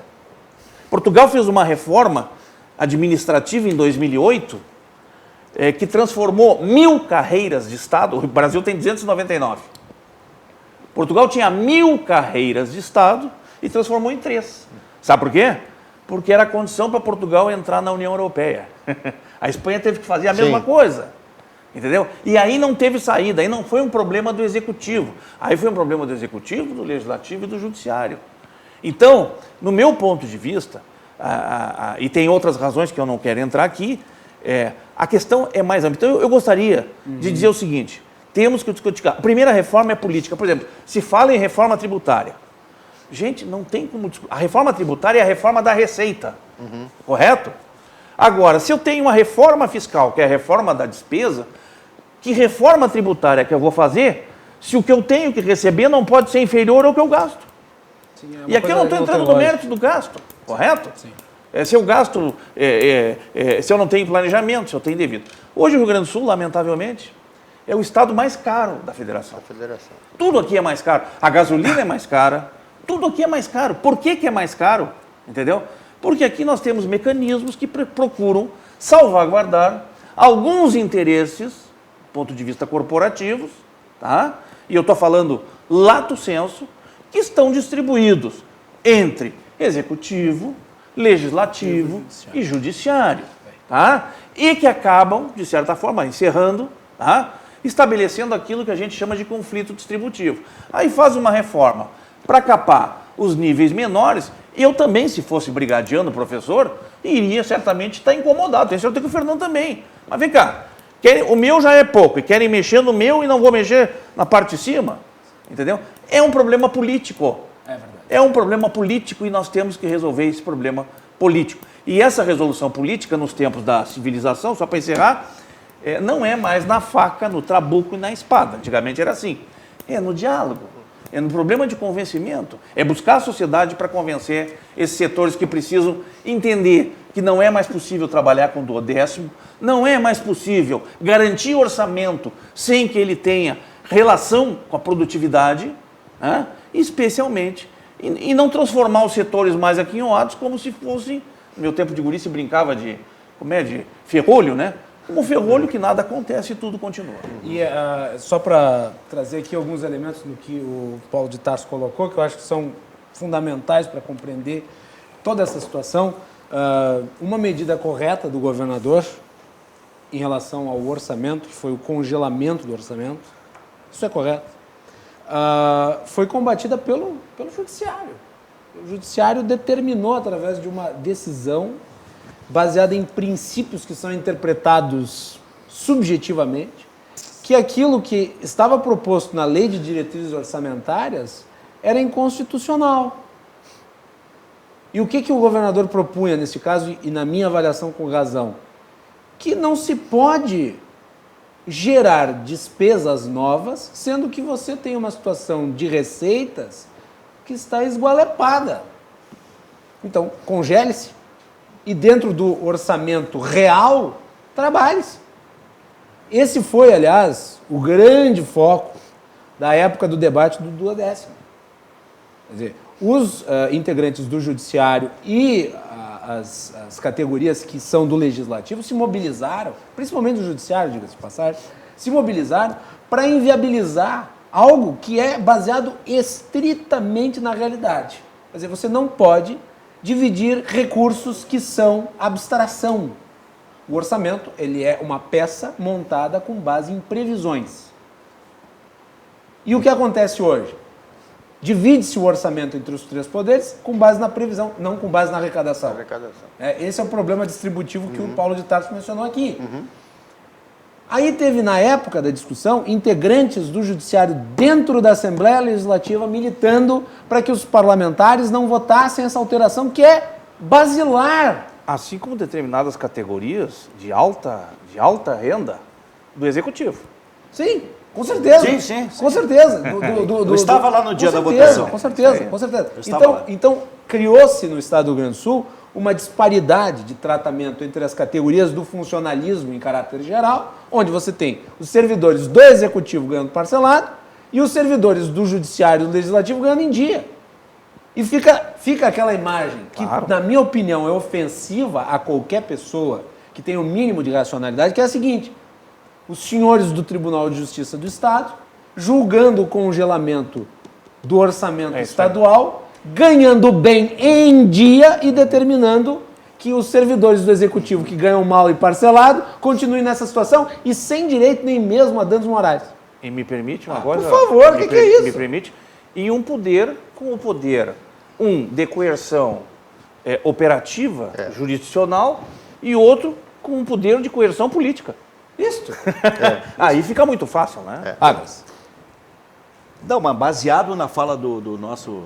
Portugal fez uma reforma administrativa em 2008 que transformou 1.000 carreiras de Estado. O Brasil tem 299. Portugal tinha 1.000 carreiras de Estado e transformou em 3. Sabe por quê? Porque era a condição para Portugal entrar na União Europeia. A Espanha teve que fazer a mesma coisa. Entendeu? E aí não teve saída, aí não foi um problema do Executivo. Aí foi um problema do Executivo, do Legislativo e do Judiciário. Então, no meu ponto de vista, e tem outras razões que eu não quero entrar aqui, a questão é mais ampla. Então, eu gostaria de dizer o seguinte, temos que discutir. A primeira reforma é política. Por exemplo, se fala em reforma tributária. Gente, não tem como discutir. A reforma tributária é a reforma da Receita, correto? Agora, se eu tenho uma reforma fiscal, que é a reforma da despesa, que reforma tributária que eu vou fazer se o que eu tenho que receber não pode ser inferior ao que eu gasto? Sim, e aqui eu não estou entrando no mérito do gasto, correto? Sim. Se eu gasto, se eu não tenho planejamento, se eu tenho devido. Hoje o Rio Grande do Sul, lamentavelmente, é o estado mais caro da federação. Tudo aqui é mais caro. A gasolina é mais cara, tudo aqui é mais caro. Por que é mais caro? Entendeu? Porque aqui nós temos mecanismos que procuram salvaguardar alguns interesses, do ponto de vista corporativos, tá? E eu estou falando lato sensu, que estão distribuídos entre executivo, legislativo e judiciário, tá? E que acabam, de certa forma, encerrando, tá? Estabelecendo aquilo que a gente chama de conflito distributivo. Aí faz uma reforma para capar os níveis menores. Eu também, se fosse brigadiano, professor, iria certamente estar incomodado. Tem certeza que o Fernando também. Mas vem cá, o meu já é pouco e querem mexer no meu e não vou mexer na parte de cima. Entendeu? É um problema político. É verdade. É um problema político e nós temos que resolver esse problema político. E essa resolução política, nos tempos da civilização, só para encerrar, não é mais na faca, no trabuco e na espada. Antigamente era assim. É no diálogo. É no problema de convencimento, é buscar a sociedade para convencer esses setores que precisam entender que não é mais possível trabalhar com duodécimo, não é mais possível garantir orçamento sem que ele tenha relação com a produtividade, né? Especialmente, e não transformar os setores mais aquinhoados como se fossem, no meu tempo de guri se brincava de ferrolho, né? Como ferrolho que nada acontece e tudo continua. E só para trazer aqui alguns elementos no que o Paulo de Tarso colocou, que eu acho que são fundamentais para compreender toda essa situação. Uma medida correta do governador em relação ao orçamento, que foi o congelamento do orçamento, isso é correto, foi combatida pelo Judiciário. O Judiciário determinou, através de uma decisão baseada em princípios que são interpretados subjetivamente, que aquilo que estava proposto na Lei de Diretrizes Orçamentárias era inconstitucional. E o que o governador propunha nesse caso, e na minha avaliação com razão? Que não se pode gerar despesas novas, sendo que você tem uma situação de receitas que está esgualepada. Então, congele-se e dentro do orçamento real, trabalhe-se. Esse foi, aliás, o grande foco da época do debate do 12º. Quer dizer, os integrantes do Judiciário e as categorias que são do Legislativo se mobilizaram, principalmente o Judiciário, diga-se de passagem, se mobilizaram para inviabilizar algo que é baseado estritamente na realidade. Quer dizer, você não pode dividir recursos que são abstração. O orçamento, ele é uma peça montada com base em previsões. E o que acontece hoje? Divide-se o orçamento entre os três poderes com base na previsão, não com base na arrecadação. Esse é o problema distributivo que o Paulo de Tarso mencionou aqui. Aí teve, na época da discussão, integrantes do Judiciário dentro da Assembleia Legislativa militando para que os parlamentares não votassem essa alteração que é basilar. Assim como determinadas categorias de alta renda do Executivo. Sim, com certeza. Sim. Com certeza. Eu estava lá no dia da votação. Com certeza. Então criou-se no Estado do Rio Grande do Sul uma disparidade de tratamento entre as categorias do funcionalismo em caráter geral, onde você tem os servidores do Executivo ganhando parcelado e os servidores do Judiciário e do Legislativo ganhando em dia. E fica aquela imagem que, na minha opinião, é ofensiva a qualquer pessoa que tem o mínimo de racionalidade, que é a seguinte: os senhores do Tribunal de Justiça do Estado, julgando o congelamento do orçamento estadual, ganhando bem em dia e determinando que os servidores do Executivo que ganham mal e parcelado continuem nessa situação e sem direito nem mesmo a danos morais. E me permite uma coisa? Por favor, o que é isso? Me permite. E um poder com o poder, de coerção operativa, jurisdicional, e outro com um poder de coerção política. Isso. Aí fica muito fácil, né? Águas. Não, mas baseado na fala do nosso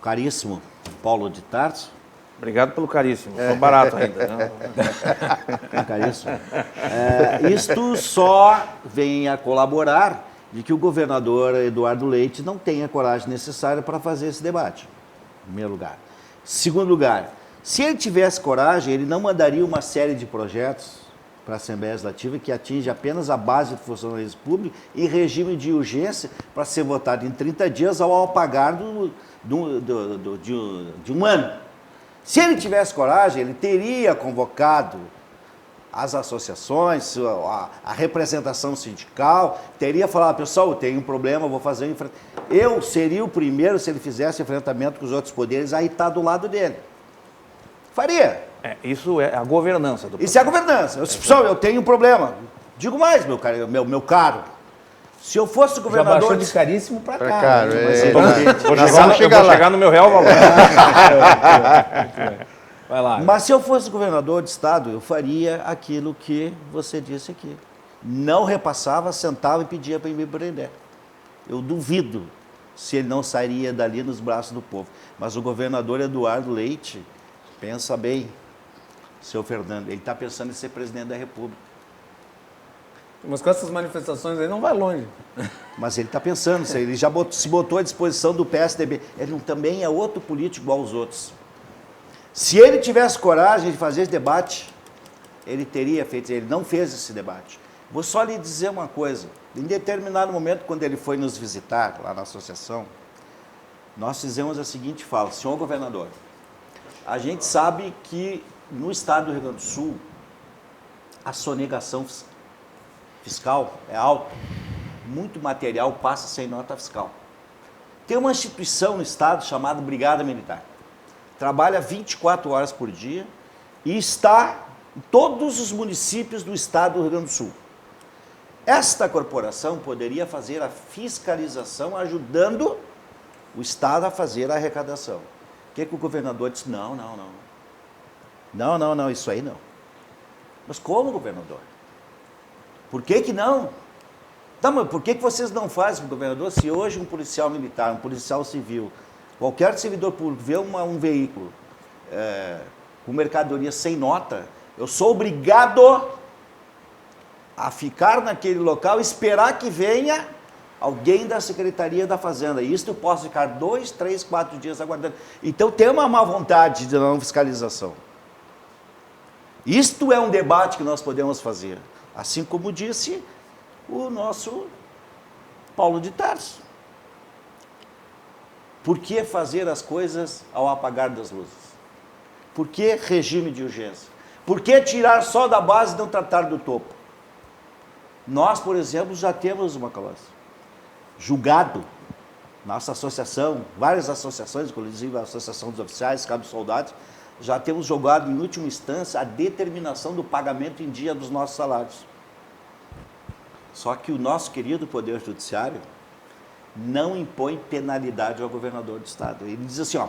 caríssimo Paulo de Tarso, Obrigado pelo caríssimo. Sou barato ainda. Né? caríssimo, isto só vem a colaborar de que o governador Eduardo Leite não tem a coragem necessária para fazer esse debate, em primeiro lugar. Segundo lugar, se ele tivesse coragem, ele não mandaria uma série de projetos para a Assembleia Legislativa que atinge apenas a base do funcionalismo público em regime de urgência para ser votado em 30 dias ao apagar de um ano. Se ele tivesse coragem, ele teria convocado as associações, a representação sindical, teria falado: pessoal, eu tenho um problema, vou fazer um enfrentamento. Eu seria o primeiro, se ele fizesse enfrentamento com os outros poderes, a estar do lado dele. Faria. Isso é a governança do Isso é a governança. Eu disse: pessoal, eu tenho um problema. Digo mais, meu caro. Se eu fosse governador... Já baixou de caríssimo para cá. Caro, vou chegar no meu real valor. Vai lá. Mas se eu fosse governador de estado, eu faria aquilo que você disse aqui. Não repassava, sentava e pedia para me prender. Eu duvido se ele não sairia dali nos braços do povo. Mas o governador Eduardo Leite, pensa bem, seu Fernando, ele está pensando em ser presidente da República. Mas com essas manifestações aí não vai longe. Mas ele está pensando, ele já se botou à disposição do PSDB. Ele também é outro político igual aos outros. Se ele tivesse coragem de fazer esse debate, ele teria feito, ele não fez esse debate. Vou só lhe dizer uma coisa. Em determinado momento, quando ele foi nos visitar lá na associação, nós fizemos a seguinte fala: senhor governador, a gente sabe que no estado do Rio Grande do Sul, a sonegação fiscal é alta, muito material passa sem nota fiscal. Tem uma instituição no estado chamada Brigada Militar. Trabalha 24 horas por dia e está em todos os municípios do estado do Rio Grande do Sul. Esta corporação poderia fazer a fiscalização, ajudando o estado a fazer a arrecadação. O que o governador disse? Não, isso aí não. Mas como, governador? Por que não? Tá, mas por que vocês não fazem, governador, se hoje um policial militar, um policial civil, qualquer servidor público vê um veículo com mercadoria sem nota, eu sou obrigado a ficar naquele local, esperar que venha alguém da Secretaria da Fazenda. E isso eu posso ficar 2, 3, 4 dias aguardando. Então tem uma má vontade de não fiscalização. Isto é um debate que nós podemos fazer. Assim como disse o nosso Paulo de Tarso. Por que fazer as coisas ao apagar das luzes? Por que regime de urgência? Por que tirar só da base e não tratar do topo? Nós, por exemplo, já temos uma julgado, nossa associação, várias associações, inclusive a Associação dos Oficiais, Cabos Soldados, já temos julgado em última instância a determinação do pagamento em dia dos nossos salários. Só que o nosso querido Poder Judiciário não impõe penalidade ao governador do Estado. Ele diz assim, ó,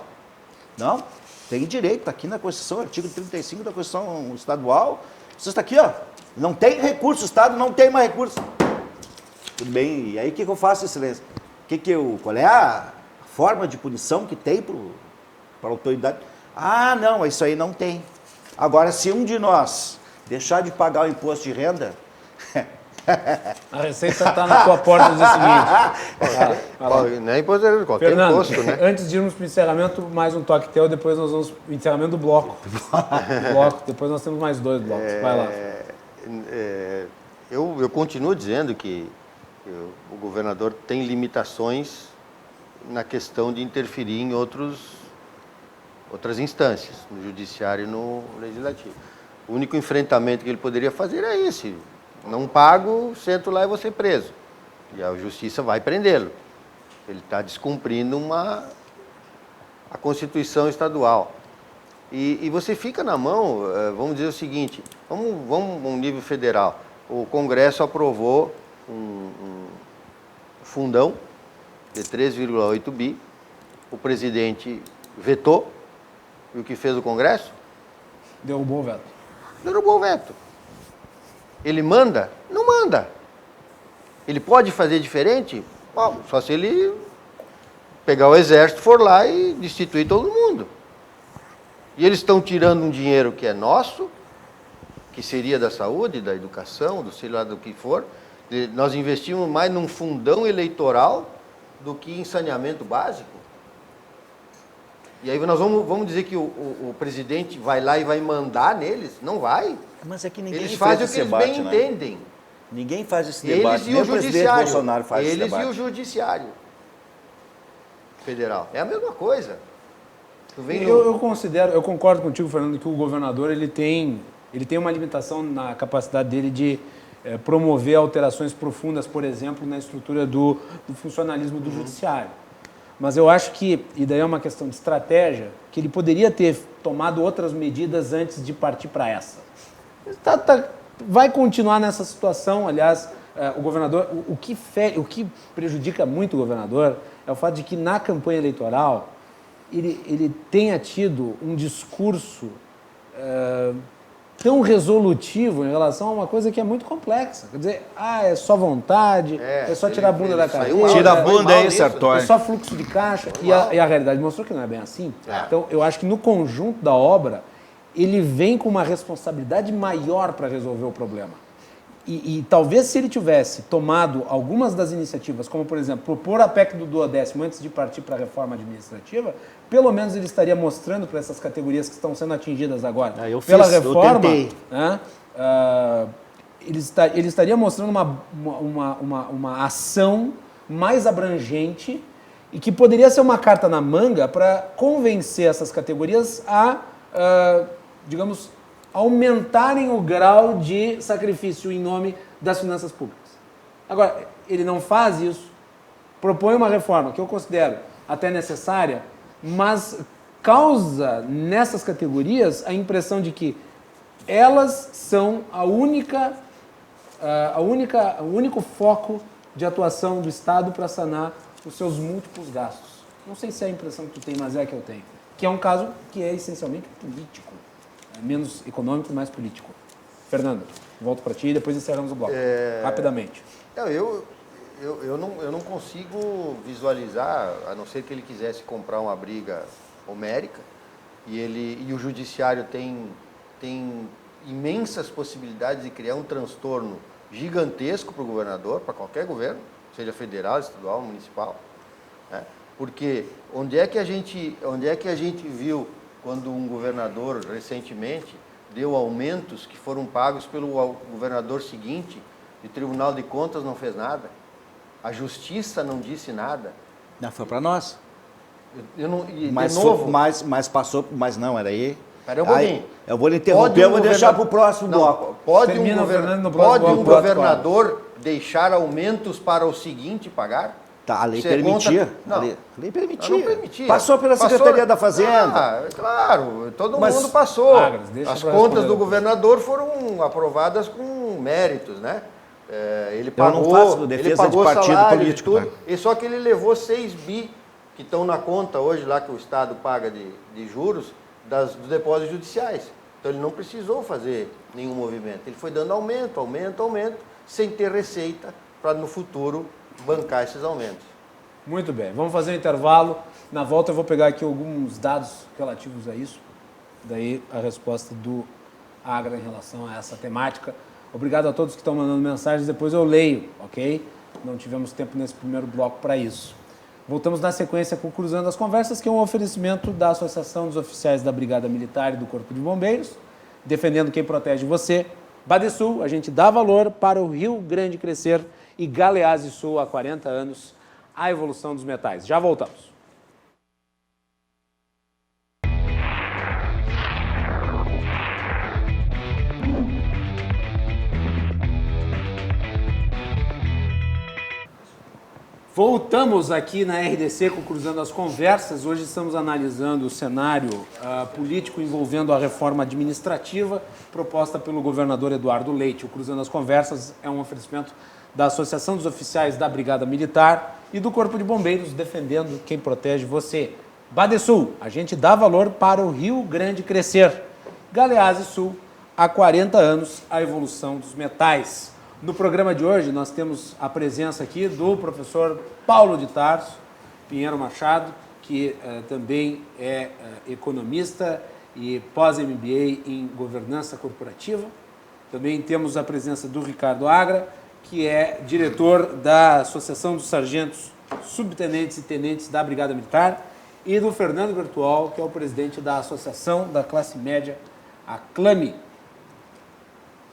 não, tem direito, está aqui na Constituição, artigo 35 da Constituição Estadual, você está aqui, ó, não tem recurso, o Estado não tem mais recurso. Tudo bem, e aí o que eu faço, excelência? Qual é a forma de punição que tem para a autoridade? Ah, não, isso aí não tem. Agora, se um de nós deixar de pagar o imposto de renda... A receita está na tua porta no dia seguinte. Não é imposto, qualquer Fernando, imposto, né? antes de irmos para o encerramento, mais um toque teu, depois nós vamos para o encerramento do bloco. Depois nós temos mais 2 blocos. Vai lá. Eu continuo dizendo que o governador tem limitações na questão de interferir em outras instâncias, no judiciário e no legislativo. O único enfrentamento que ele poderia fazer é esse. Não pago, sento lá e vou ser preso. E a justiça vai prendê-lo. Ele está descumprindo a Constituição estadual. E você fica na mão, vamos dizer o seguinte, vamos a um nível federal. O Congresso aprovou um fundão de 3,8 bi, o presidente vetou, e o que fez o Congresso? Derrubou o veto. Derrubou o veto. Ele manda? Não manda. Ele pode fazer diferente? Bom, só se ele pegar o exército, for lá e destituir todo mundo. E eles estão tirando um dinheiro que é nosso, que seria da saúde, da educação, do sei lá do que for. Nós investimos mais num fundão eleitoral do que em saneamento básico. E aí nós vamos dizer que o presidente vai lá e vai mandar neles? Não vai. Mas é que ninguém Eles faz fazem o esse que eles debate, bem né? entendem. Ninguém faz esse debate. Eles e Nem o o presidente judiciário. Bolsonaro faz esse Eles debate. e o judiciário federal. É a mesma coisa. Eu concordo contigo, Fernando, que o governador ele tem uma limitação na capacidade dele de promover alterações profundas, por exemplo, na estrutura do funcionalismo do judiciário. Mas eu acho que, e daí é uma questão de estratégia, que ele poderia ter tomado outras medidas antes de partir para essa. Vai continuar nessa situação, aliás, o governador, o que prejudica muito o governador é o fato de que na campanha eleitoral ele tenha tido um discurso tão resolutivo em relação a uma coisa que é muito complexa. Quer dizer, é só vontade, é só tirar a bunda da cadeira. Tira a bunda aí, Sartori. É só fluxo de caixa. E a realidade mostrou que não é bem assim. Então, eu acho que no conjunto da obra, ele vem com uma responsabilidade maior para resolver o problema. E talvez se ele tivesse tomado algumas das iniciativas, como, por exemplo, propor a PEC do 12º antes de partir para a reforma administrativa, pelo menos ele estaria mostrando para essas categorias que estão sendo atingidas agora pela reforma, né, ele estaria mostrando uma ação mais abrangente e que poderia ser uma carta na manga para convencer essas categorias a, digamos, aumentarem o grau de sacrifício em nome das finanças públicas. Agora, ele não faz isso, propõe uma reforma que eu considero até necessária, mas causa nessas categorias a impressão de que elas são o único foco de atuação do Estado para sanar os seus múltiplos gastos. Não sei se é a impressão que tu tem, mas é a que eu tenho. Que é um caso que é essencialmente político. Menos econômico, mais político. Fernando, volto para ti e depois encerramos o bloco. Rapidamente. Não, eu não consigo visualizar, a não ser que ele quisesse comprar uma briga homérica, e o judiciário tem imensas possibilidades de criar um transtorno gigantesco para o governador, para qualquer governo, seja federal, estadual, municipal, né? Porque onde é que a gente viu quando um governador recentemente deu aumentos que foram pagos pelo governador seguinte e o Tribunal de Contas não fez nada? A Justiça não disse nada. Não, foi para nós. De novo... Mas passou, mas não, era aí. Espera um pouquinho. Eu vou lhe interromper, eu vou deixar para o próximo bloco. Pode um governador deixar aumentos para o seguinte pagar? Tá, a lei permitia. Não. A lei permitia. Não permitia. Passou pela Secretaria da Fazenda. Claro, todo mundo passou. As contas do governador foram aprovadas com méritos, né? Ele pagou, eu não faço defesa de partido político. Tudo, e só que ele levou 6 bi que estão na conta hoje lá que o Estado paga de juros dos depósitos judiciais. Então ele não precisou fazer nenhum movimento. Ele foi dando aumento, sem ter receita para no futuro bancar esses aumentos. Muito bem, vamos fazer um intervalo. Na volta eu vou pegar aqui alguns dados relativos a isso. Daí a resposta do Agra em relação a essa temática. Obrigado a todos que estão mandando mensagens, depois eu leio, ok? Não tivemos tempo nesse primeiro bloco para isso. Voltamos na sequência com Cruzando as Conversas, que é um oferecimento da Associação dos Oficiais da Brigada Militar e do Corpo de Bombeiros, defendendo quem protege você. Badesul, a gente dá valor para o Rio Grande crescer, e Galeazzi Sul, há 40 anos, a evolução dos metais. Já voltamos. Voltamos aqui na RDC com Cruzando as Conversas. Hoje estamos analisando o cenário político envolvendo a reforma administrativa proposta pelo governador Eduardo Leite. O Cruzando as Conversas é um oferecimento da Associação dos Oficiais da Brigada Militar e do Corpo de Bombeiros, defendendo quem protege você. Badesul, a gente dá valor para o Rio Grande crescer. Galeazzi Sul, há 40 anos, a evolução dos metais. No programa de hoje, nós temos a presença aqui do professor Paulo de Tarso Pinheiro Machado, que também é economista e pós-MBA em governança corporativa. Também temos a presença do Ricardo Agra, que é diretor da Associação dos Sargentos, Subtenentes e Tenentes da Brigada Militar, e do Fernando Bertual, que é o presidente da Associação da Classe Média, a CLAME.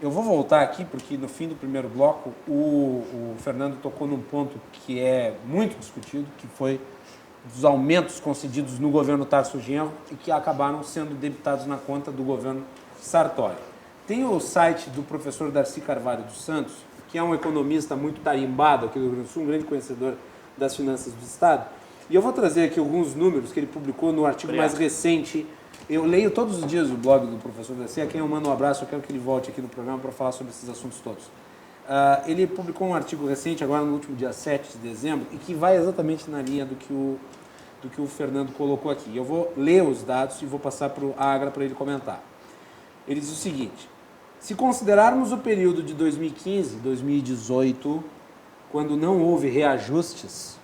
Eu vou voltar aqui, porque no fim do primeiro bloco, o Fernando tocou num ponto que é muito discutido, que foi dos aumentos concedidos no governo Tarso Genro e que acabaram sendo debitados na conta do governo Sartori. Tem o site do professor Darcy Carvalho dos Santos, que é um economista muito tarimbado aqui do Rio Grande do Sul, um grande conhecedor das finanças do Estado. E eu vou trazer aqui alguns números que ele publicou no artigo mais recente. Eu leio todos os dias o blog do professor Darcy, a quem eu mando um abraço, eu quero que ele volte aqui no programa para falar sobre esses assuntos todos. Ele publicou um artigo recente, agora no último dia 7 de dezembro, e que vai exatamente na linha do que o Fernando colocou aqui. Eu vou ler os dados e vou passar para o Agra para ele comentar. Ele diz o seguinte: se considerarmos o período de 2015 e 2018, quando não houve reajustes,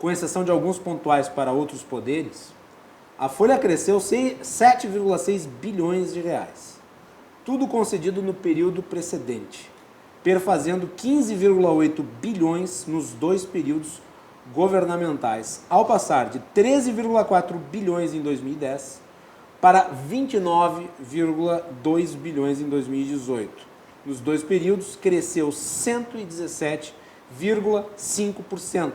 com exceção de alguns pontuais para outros poderes, a folha cresceu 7,6 bilhões de reais. Tudo concedido no período precedente, perfazendo 15,8 bilhões nos dois períodos governamentais, ao passar de 13,4 bilhões em 2010 para 29,2 bilhões em 2018. Nos dois períodos, cresceu 117,5%,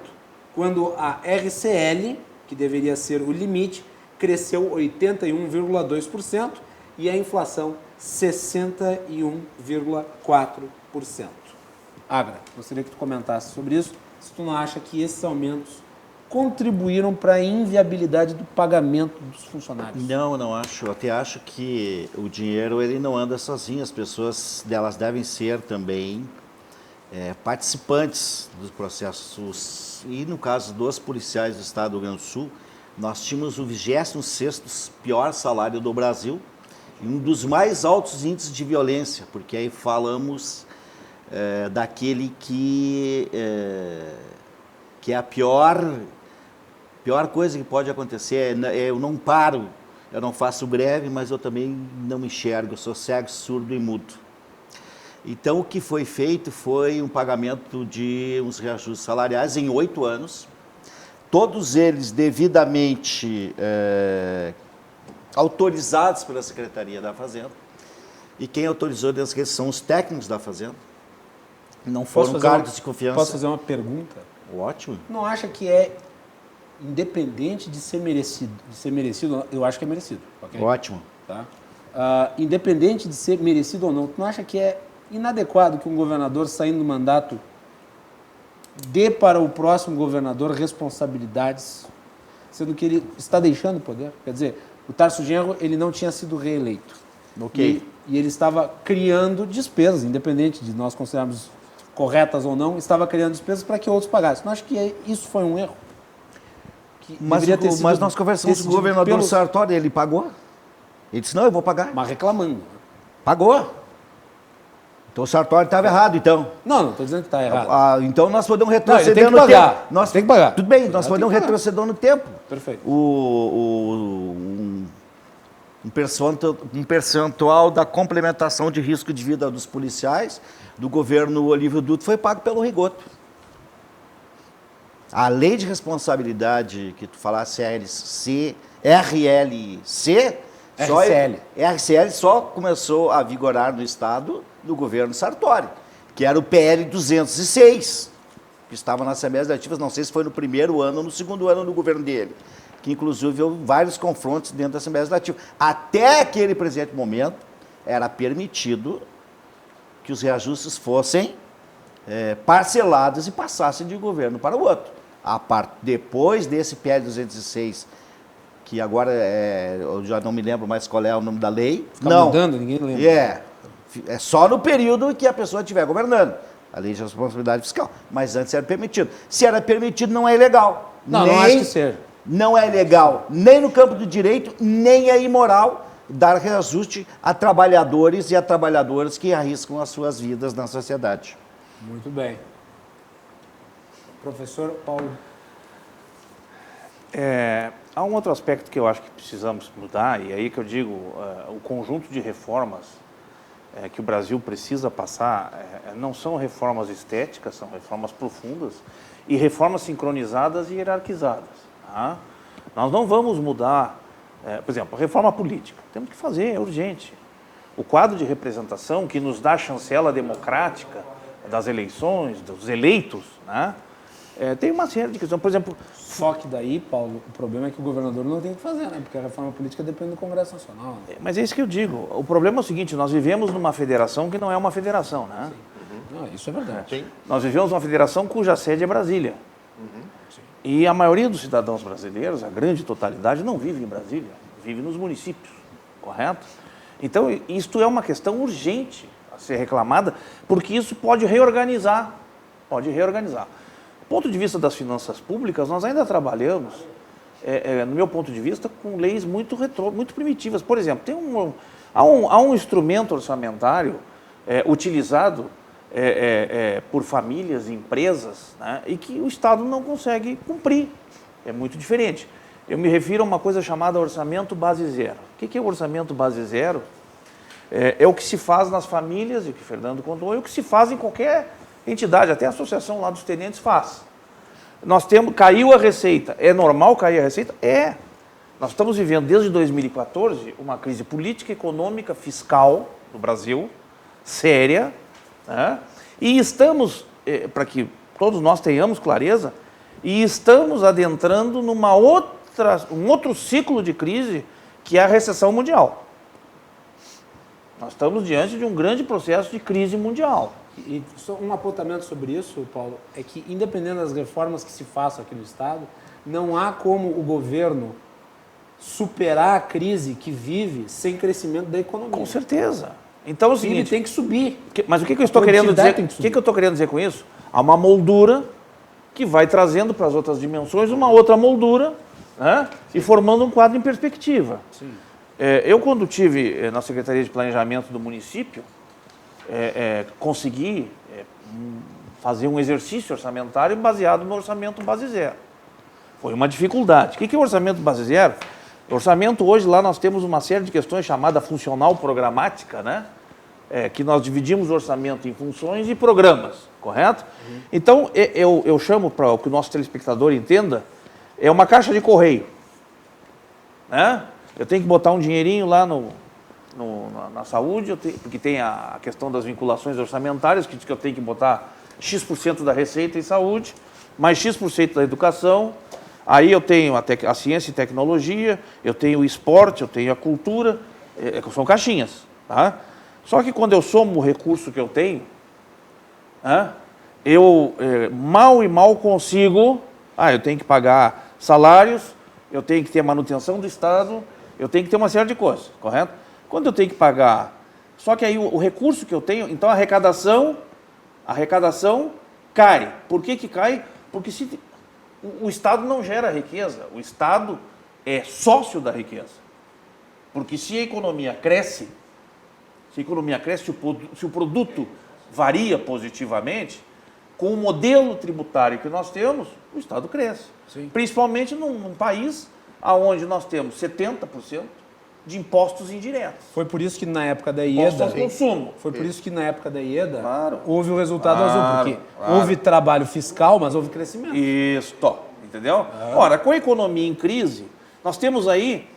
quando a RCL, que deveria ser o limite, cresceu 81,2% e a inflação 61,4%. Agra, gostaria que tu comentasse sobre isso, se tu não acha que esses aumentos contribuíram para a inviabilidade do pagamento dos funcionários. Não acho. Eu até acho que o dinheiro ele não anda sozinho. As pessoas delas devem ser também participantes dos processos. E no caso dos policiais do Estado do Rio Grande do Sul, nós tínhamos o 26º pior salário do Brasil e um dos mais altos índices de violência, porque aí falamos daquele que é a pior coisa que pode acontecer. Eu não paro, eu não faço greve, mas eu também não me enxergo, eu sou cego, surdo e mudo. Então, o que foi feito foi um pagamento de uns reajustes salariais em 8 anos, todos eles devidamente autorizados pela Secretaria da Fazenda, e quem autorizou desses são os técnicos da Fazenda, não foram cargos de confiança. Posso fazer uma pergunta? Ótimo. Não acha que é independente de ser merecido, eu acho que é merecido. Okay? Ótimo. Tá? Independente de ser merecido ou não, tu não acha que é inadequado que um governador saindo do mandato dê para o próximo governador responsabilidades, sendo que ele está deixando o poder? Quer dizer, o Tarso Genro, ele não tinha sido reeleito. Ok. E ele estava criando despesas, independente de nós considerarmos corretas ou não, estava criando despesas para que outros pagassem. Não acho que isso foi um erro? Mas nós conversamos com o governador Sartori, ele pagou? Ele disse, não, eu vou pagar. Mas reclamando. Pagou. Então o Sartori estava errado, então. Não estou dizendo que está errado. Então nós podemos retroceder tem que no pagar. tempo. Nós tem que pagar. Tudo bem, nós podemos retroceder no tempo. Perfeito. Um percentual da complementação de risco de vida dos policiais do governo Olívio Dutra foi pago pelo Rigoto. A lei de responsabilidade que tu falasse, RLC, RCL só começou a vigorar no Estado do governo Sartori, que era o PL 206, que estava nas Assembleias Legislativas, não sei se foi no primeiro ano ou no segundo ano do governo dele, que inclusive houve vários confrontos dentro da Assembleia Legislativa. Até aquele presente momento, era permitido que os reajustes fossem parcelados e passassem de um governo para o outro. Depois desse PL 206, que agora eu já não me lembro mais qual é o nome da lei. Fica mudando, ninguém lembra. É só no período em que a pessoa estiver governando. A lei de responsabilidade fiscal. Mas antes era permitido. Se era permitido, não é ilegal. Não acho que seja. Não é ilegal, nem no campo do direito, nem é imoral dar reajuste a trabalhadores e a trabalhadoras que arriscam as suas vidas na sociedade. Muito bem. Professor Paulo. Há um outro aspecto que eu acho que precisamos mudar, e aí que eu digo, o conjunto de reformas que o Brasil precisa passar não são reformas estéticas, são reformas profundas e reformas sincronizadas e hierarquizadas. Tá? Nós não vamos mudar, por exemplo, a reforma política. Temos que fazer, é urgente. O quadro de representação que nos dá a chancela democrática das eleições, dos eleitos, né? Tem uma série de questões. Por exemplo... Só que daí, Paulo, o problema é que o governador não tem que fazer, né? Porque a reforma política depende do Congresso Nacional. Né? Mas é isso que eu digo. O problema é o seguinte, nós vivemos numa federação que não é uma federação, né? Não, isso é verdade. Sim. Nós vivemos uma federação cuja sede é Brasília. E a maioria dos cidadãos brasileiros, a grande totalidade, não vive em Brasília, vive nos municípios, correto? Então, isto é uma questão urgente a ser reclamada, porque isso pode reorganizar. Do ponto de vista das finanças públicas, nós ainda trabalhamos, no meu ponto de vista, com leis muito primitivas. Por exemplo, há um instrumento orçamentário utilizado por famílias, empresas, né, e que o Estado não consegue cumprir. É muito diferente. Eu me refiro a uma coisa chamada orçamento base zero. O que é o orçamento base zero? É o que se faz nas famílias, e o que o Fernando contou, é o que se faz em qualquer entidade, até a associação lá dos tenentes faz. Caiu a receita. É normal cair a receita? É. Nós estamos vivendo desde 2014 uma crise política, econômica, fiscal no Brasil, séria, né? E estamos, para que todos nós tenhamos clareza, e estamos adentrando um outro ciclo de crise, que é a recessão mundial. Nós estamos diante de um grande processo de crise mundial. E só um apontamento sobre isso, Paulo, é que independente das reformas que se façam aqui no Estado, não há como o governo superar a crise que vive sem crescimento da economia. Com certeza. Então é o seguinte, ele tem que subir. Mas o que eu estou querendo dizer? O que eu estou querendo dizer com isso? Há uma moldura que vai trazendo para as outras dimensões uma outra moldura, né? E formando um quadro em perspectiva. Sim. Eu, quando estive na Secretaria de Planejamento do município, consegui fazer um exercício orçamentário baseado no orçamento base zero. Foi uma dificuldade. O que é o orçamento base zero? O orçamento hoje, lá nós temos uma série de questões chamada funcional programática, né? que nós dividimos o orçamento em funções e programas, correto? Então, eu chamo para que o nosso telespectador entenda, é uma caixa de correio. Né? Eu tenho que botar um dinheirinho lá na saúde, porque tem a questão das vinculações orçamentárias, que diz que eu tenho que botar X% da receita em saúde, mais X% da educação. Aí eu tenho a ciência e tecnologia, eu tenho o esporte, eu tenho a cultura, são caixinhas. Tá? Só que quando eu somo o recurso que eu tenho, eu mal consigo, eu tenho que pagar salários, eu tenho que ter manutenção do Estado, eu tenho que ter uma série de coisas, correto? Quando eu tenho que pagar, só que aí o recurso que eu tenho, então a arrecadação cai. Por que cai? Porque o Estado não gera riqueza, o Estado é sócio da riqueza. Porque se a economia cresce, se o produto varia positivamente, com o modelo tributário que nós temos, o Estado cresce. Sim. Principalmente num país onde nós temos 70% de impostos indiretos. Foi por isso que na época da Impostos IEDA... ao consumo. Foi por isso que na época da IEDA Claro. houve o resultado azul, porque Claro. houve trabalho fiscal, mas houve crescimento. Isso, entendeu? Ora, com a economia em crise, nós temos aí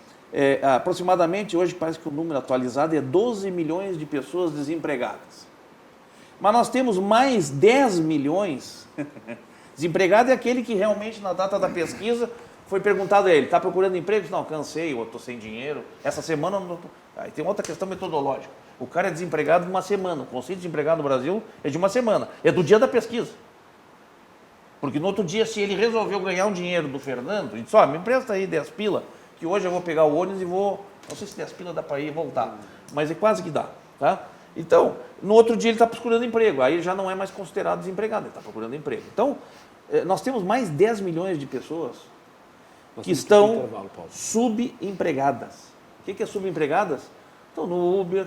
aproximadamente, hoje parece que o número atualizado é 12 milhões de pessoas desempregadas. Mas nós temos mais 10 milhões. Desempregado é aquele que realmente, na data da pesquisa, foi perguntado a ele, está procurando emprego? Não, cansei, eu estou sem dinheiro. Essa semana... Não... Aí tem outra questão metodológica. O cara é desempregado uma semana. O conceito de desempregado no Brasil é de uma semana. É do dia da pesquisa. Porque no outro dia, se ele resolveu ganhar um dinheiro do Fernando, ele disse, me empresta aí 10 pila, que hoje eu vou pegar o ônibus e vou... Não sei se 10 pila dá para ir e voltar, mas é quase que dá. Tá? Então, no outro dia ele está procurando emprego. Aí ele já não é mais considerado desempregado, ele está procurando emprego. Então, nós temos mais 10 milhões de pessoas que estão subempregadas. O que é subempregadas? Estão no Uber,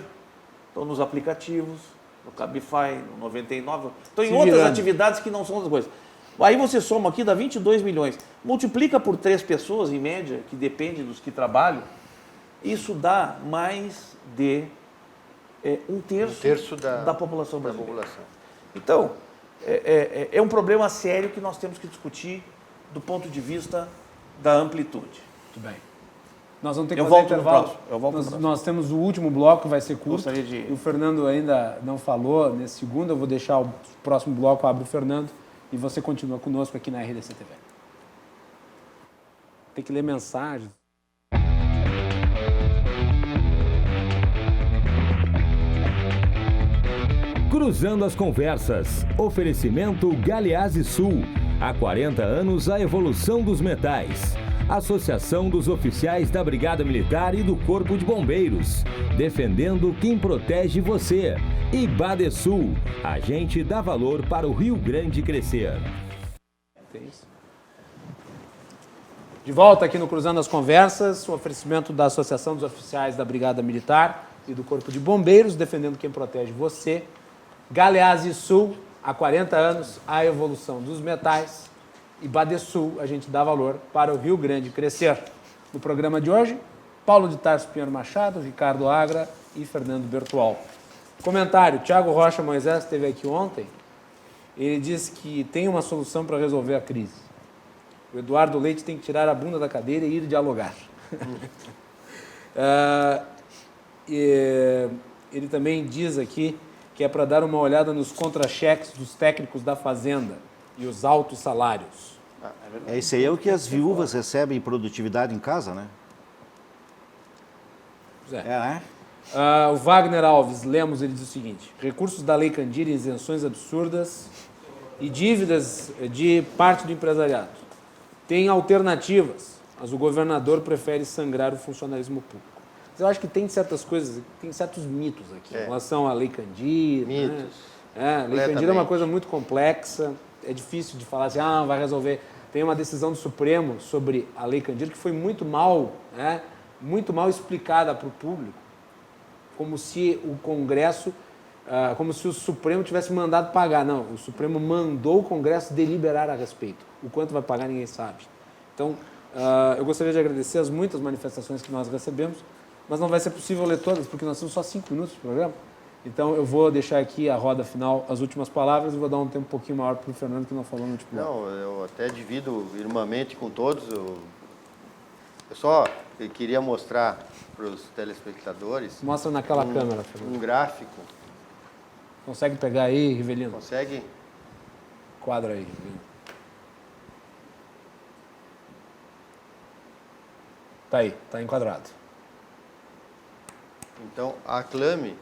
estão nos aplicativos, no Cabify, no 99, estão em outras atividades que não são outras coisas. Aí você soma aqui, dá 22 milhões. Multiplica por 3 pessoas, em média, que depende dos que trabalham, isso dá mais de um terço da população brasileira. Então, é um problema sério que nós temos que discutir do ponto de vista da amplitude. Muito bem. Nós vamos ter que fazer intervalo. Nós temos o último bloco, que vai ser curto. E o Fernando ainda não falou nesse segundo. Eu vou deixar o próximo bloco, abre o Fernando, e você continua conosco aqui na RDC TV. Tem que ler mensagens. Cruzando as conversas. Oferecimento Galeazzi Sul. Há 40 anos, a evolução dos metais. Associação dos Oficiais da Brigada Militar e do Corpo de Bombeiros. Defendendo quem protege você. E Badesul. A gente dá valor para o Rio Grande crescer. De volta aqui no Cruzando as Conversas, o oferecimento da Associação dos Oficiais da Brigada Militar e do Corpo de Bombeiros, defendendo quem protege você. Galeazzi Sul, há 40 anos, a evolução dos metais. E Badesul, a gente dá valor para o Rio Grande crescer. No programa de hoje, Paulo de Tarso Pinheiro Machado, Ricardo Agra e Fernando Bertual. Comentário, Thiago Rocha Moisés esteve aqui ontem, ele disse que tem uma solução para resolver a crise. O Eduardo Leite tem que tirar a bunda da cadeira e ir dialogar. Ele também diz aqui que é para dar uma olhada nos contra-cheques dos técnicos da Fazenda e os altos salários. Esse aí é o que as viúvas recebem em produtividade em casa, né? Né? O Wagner Alves Lemos, ele diz o seguinte: recursos da Lei Candir, isenções absurdas e dívidas de parte do empresariado. Tem alternativas, mas o governador prefere sangrar o funcionalismo público. Mas eu acho que tem certas coisas, tem certos mitos aqui em relação à Lei Candir. Mitos. Né? A Lei Candir é uma coisa muito complexa, é difícil de falar assim, vai resolver. Tem uma decisão do Supremo sobre a Lei Candir que foi muito mal explicada para o público, como se o Congresso, como se o Supremo tivesse mandado pagar. Não, o Supremo mandou o Congresso deliberar a respeito. O quanto vai pagar, ninguém sabe. Então, eu gostaria de agradecer as muitas manifestações que nós recebemos, mas não vai ser possível ler todas, porque nós temos só 5 minutos de programa. Então eu vou deixar aqui a roda final, as últimas palavras, e vou dar um tempo um pouquinho maior para o Fernando, que não falou no último bloco. Não, eu até divido irmãmente com todos. Eu só queria mostrar para os telespectadores Mostra naquela câmera, Fernando. um gráfico. Consegue pegar aí, Rivelino? Consegue? Quadra aí, Rivelino. Tá aí, tá enquadrado. Então, a Aclame...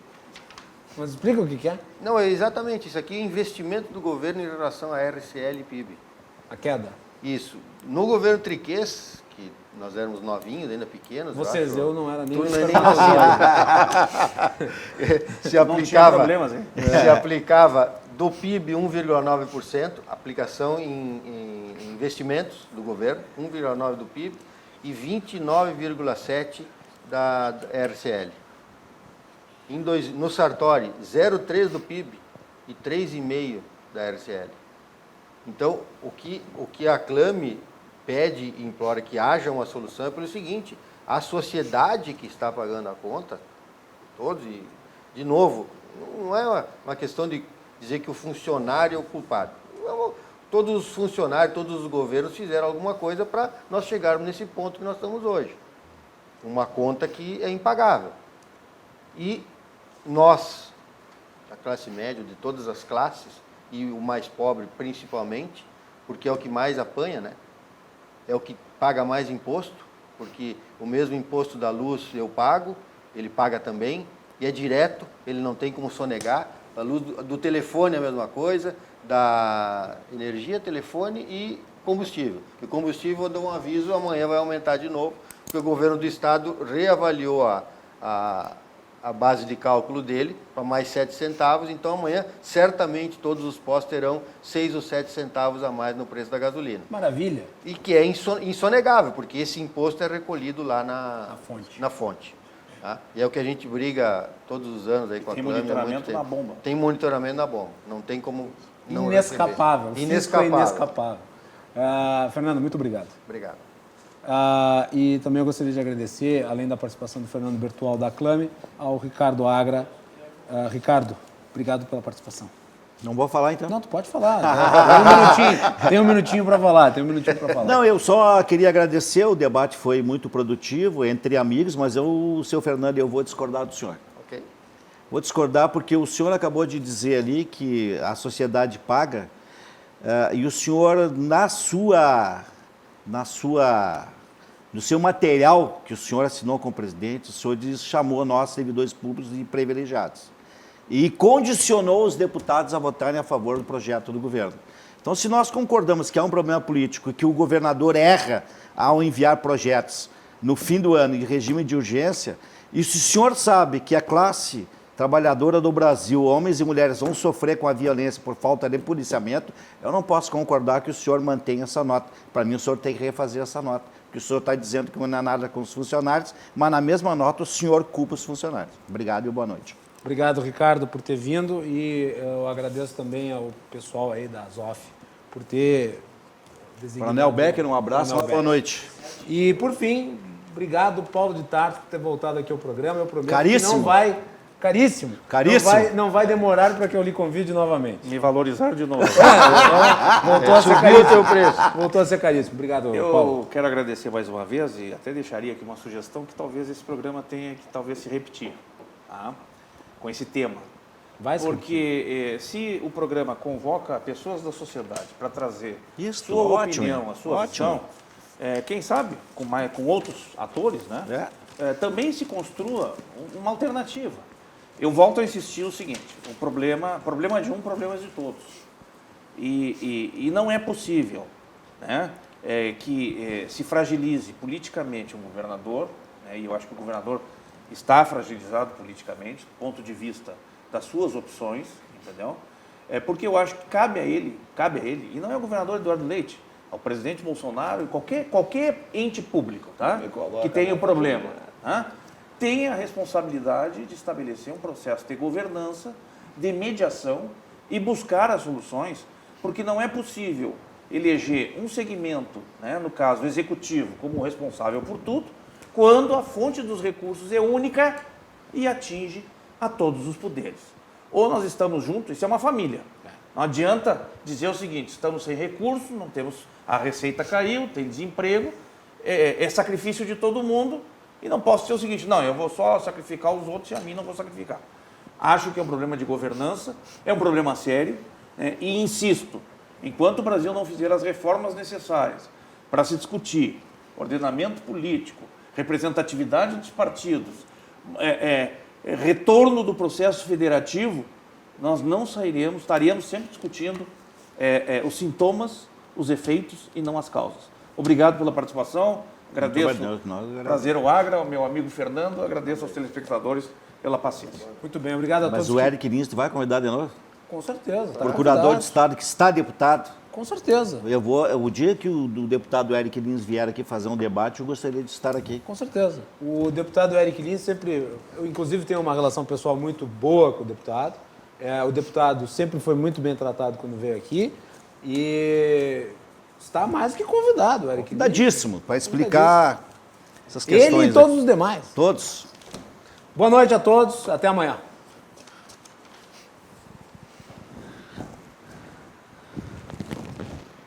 Mas explica o que é? Não, é exatamente isso aqui, é investimento do governo em relação à RCL e PIB. A queda. Isso. No governo Triquês, que nós éramos novinhos, ainda pequenos... Vocês, eu não era nem... Tu não é nem nascido. Se aplicava... problemas, hein? Se aplicava do PIB 1,9%, aplicação em investimentos do governo, 1,9% do PIB, e 29,7% da RCL. No Sartori, 0,3% do PIB e 3,5% da RCL. Então, o que a Aclame pede e implora que haja uma solução é pelo seguinte: a sociedade que está pagando a conta, todos, e, de novo, não é uma questão de dizer que o funcionário é o culpado. Todos os funcionários, todos os governos fizeram alguma coisa para nós chegarmos nesse ponto que nós estamos hoje. Uma conta que é impagável. E nós, a classe média, de todas as classes, e o mais pobre principalmente, porque é o que mais apanha, né? É o que paga mais imposto, porque o mesmo imposto da luz eu pago, ele paga também, e é direto, ele não tem como sonegar. A luz do telefone é a mesma coisa, da energia, telefone e combustível. O combustível, eu dou um aviso, amanhã vai aumentar de novo, porque o governo do estado reavaliou a base de cálculo dele para mais 7 centavos, então amanhã certamente todos os postos terão 6 ou 7 centavos a mais no preço da gasolina. Maravilha. E que é insonegável, porque esse imposto é recolhido lá na fonte. Tá? E é o que a gente briga todos os anos aí com a Aclame. Tem monitoramento na bomba. Tem monitoramento na bomba, não tem como não Inescapável. receber. Inescapável. Fernando, muito obrigado. Obrigado. E também eu gostaria de agradecer, além da participação do Fernando Bertual da Aclame, ao Ricardo Agra. Ricardo, obrigado pela participação. Não vou falar então? Não, tu pode falar. Tem um minutinho para falar. Não, eu só queria agradecer, o debate foi muito produtivo, entre amigos, mas o seu Fernando, eu vou discordar do senhor. Ok. Vou discordar porque o senhor acabou de dizer ali que a sociedade paga, e o senhor, no seu material que o senhor assinou com o presidente, o senhor chamou nós, servidores públicos, de privilegiados. E condicionou os deputados a votarem a favor do projeto do governo. Então, se nós concordamos que há um problema político e que o governador erra ao enviar projetos no fim do ano em regime de urgência, e se o senhor sabe que a classe trabalhadora do Brasil, homens e mulheres, vão sofrer com a violência por falta de policiamento, eu não posso concordar que o senhor mantenha essa nota. Para mim, o senhor tem que refazer essa nota, porque o senhor está dizendo que não é nada com os funcionários, mas na mesma nota o senhor culpa os funcionários. Obrigado e boa noite. Obrigado, Ricardo, por ter vindo, e eu agradeço também ao pessoal aí da ZOF por ter designado... Coronel Becker, um abraço, Coronel boa noite. E, por fim, obrigado, Paulo de Tarso, por ter voltado aqui ao programa. Eu prometo Caríssimo. que não vai... Caríssimo. Caríssimo. Não vai demorar para que eu lhe convide novamente. Me valorizaram de novo. Voltou a ser caríssimo. O teu preço. Voltou a ser caríssimo. Obrigado, Paulo. Eu quero agradecer mais uma vez e até deixaria aqui uma sugestão que talvez esse programa tenha que talvez se repetir, tá? Com esse tema. Porque se o programa convoca pessoas da sociedade para trazer sua opinião, a sua visão, quem sabe com outros atores, né? Também se construa uma alternativa. Eu volto a insistir o seguinte: o problema de um, problema de todos. E não é possível, né, que se fragilize politicamente um governador, né, e eu acho que o governador está fragilizado politicamente, do ponto de vista das suas opções, entendeu? Porque eu acho que cabe a ele, e não é o governador Eduardo Leite, ao presidente Bolsonaro e qualquer ente público, tá, que tenha o problema, tá, tem a responsabilidade de estabelecer um processo de governança, de mediação e buscar as soluções, porque não é possível eleger um segmento, né, no caso o executivo, como responsável por tudo, quando a fonte dos recursos é única e atinge a todos os poderes. Ou nós estamos juntos, isso é uma família. Não adianta dizer o seguinte, estamos sem recursos, não temos, a receita caiu, tem desemprego, é sacrifício de todo mundo, e não posso dizer o seguinte, não, eu vou só sacrificar os outros e a mim não vou sacrificar. Acho que é um problema de governança, é um problema sério, né? E insisto, enquanto o Brasil não fizer as reformas necessárias para se discutir ordenamento político, representatividade dos partidos, retorno do processo federativo, nós não sairemos, estaríamos sempre discutindo os sintomas, os efeitos e não as causas. Obrigado pela participação, agradeço, prazer ao Agra, ao meu amigo Fernando, agradeço aos telespectadores pela paciência. Muito bem, obrigado a todos. Mas o Eric Lins, tu vai convidar de novo? Com certeza. Tá Procurador convidado. de Estado, que está deputado. Com certeza. O dia que o deputado Eric Lins vier aqui fazer um debate, eu gostaria de estar aqui. Com certeza. O deputado Eric Lins sempre... Eu, inclusive, tenho uma relação pessoal muito boa com o deputado. O deputado sempre foi muito bem tratado quando veio aqui. E está mais que convidado, Eric Lins. Convidadíssimo, para explicar essas questões. Ele e todos os demais. Todos. Boa noite a todos. Até amanhã.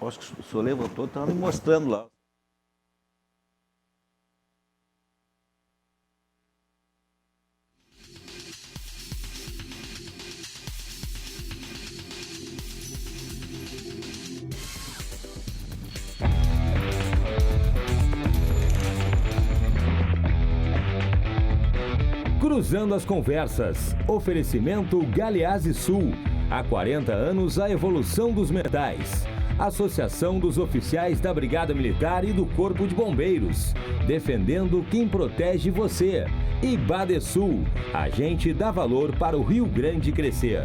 Acho que o senhor levantou, estava me mostrando lá. Cruzando as conversas. Oferecimento Galeazzi Sul. Há 40 anos a evolução dos metais. Associação dos Oficiais da Brigada Militar e do Corpo de Bombeiros. Defendendo quem protege você. E Badesul. A gente dá valor para o Rio Grande crescer.